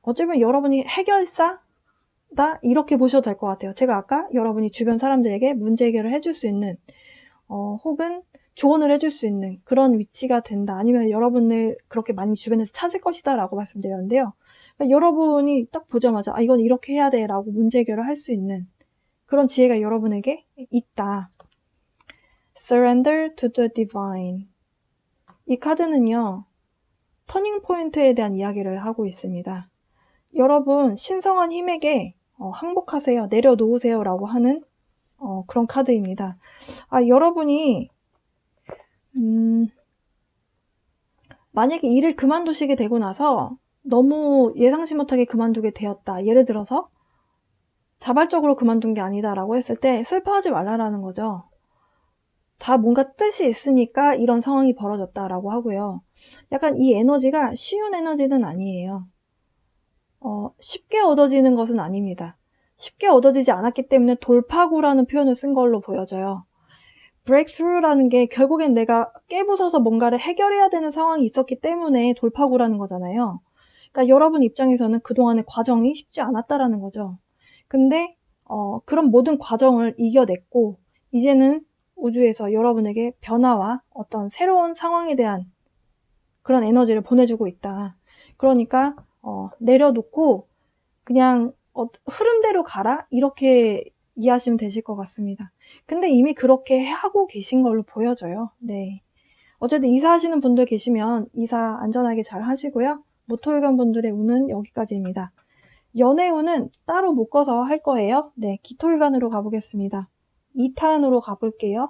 어쩌면 여러분이 해결사다 이렇게 보셔도 될 것 같아요. 제가 아까 여러분이 주변 사람들에게 문제 해결을 해줄 수 있는 혹은 조언을 해줄 수 있는 그런 위치가 된다. 아니면 여러분을 그렇게 많이 주변에서 찾을 것이다 라고 말씀드렸는데요. 그러니까 여러분이 딱 보자마자 이건 이렇게 해야 돼 라고 문제 해결을 할 수 있는 그런 지혜가 여러분에게 있다. Surrender to the divine. 이 카드는요. 터닝 포인트에 대한 이야기를 하고 있습니다. 여러분 신성한 힘에게 항복하세요. 내려놓으세요 라고 하는 그런 카드입니다. 여러분이 만약에 일을 그만두시게 되고 나서 너무 예상치 못하게 그만두게 되었다. 예를 들어서 자발적으로 그만둔 게 아니다 라고 했을 때 슬퍼하지 말라라는 거죠. 다 뭔가 뜻이 있으니까 이런 상황이 벌어졌다라고 하고요. 약간 이 에너지가 쉬운 에너지는 아니에요. 쉽게 얻어지는 것은 아닙니다. 쉽게 얻어지지 않았기 때문에 돌파구라는 표현을 쓴 걸로 보여져요. breakthrough라는 게 결국엔 내가 깨부숴서 뭔가를 해결해야 되는 상황이 있었기 때문에 돌파구라는 거잖아요. 그러니까 여러분 입장에서는 그동안의 과정이 쉽지 않았다라는 거죠. 근데 그런 모든 과정을 이겨냈고 이제는 우주에서 여러분에게 변화와 어떤 새로운 상황에 대한 그런 에너지를 보내주고 있다. 그러니까 내려놓고 그냥 흐름대로 가라? 이렇게 이해하시면 되실 것 같습니다. 근데 이미 그렇게 하고 계신 걸로 보여져요. 네. 어쨌든 이사하시는 분들 계시면 이사 안전하게 잘 하시고요. 모토일관 분들의 운은 여기까지입니다. 연애운은 따로 묶어서 할 거예요. 네, 기토일관으로 가보겠습니다. 2탄으로 가볼게요.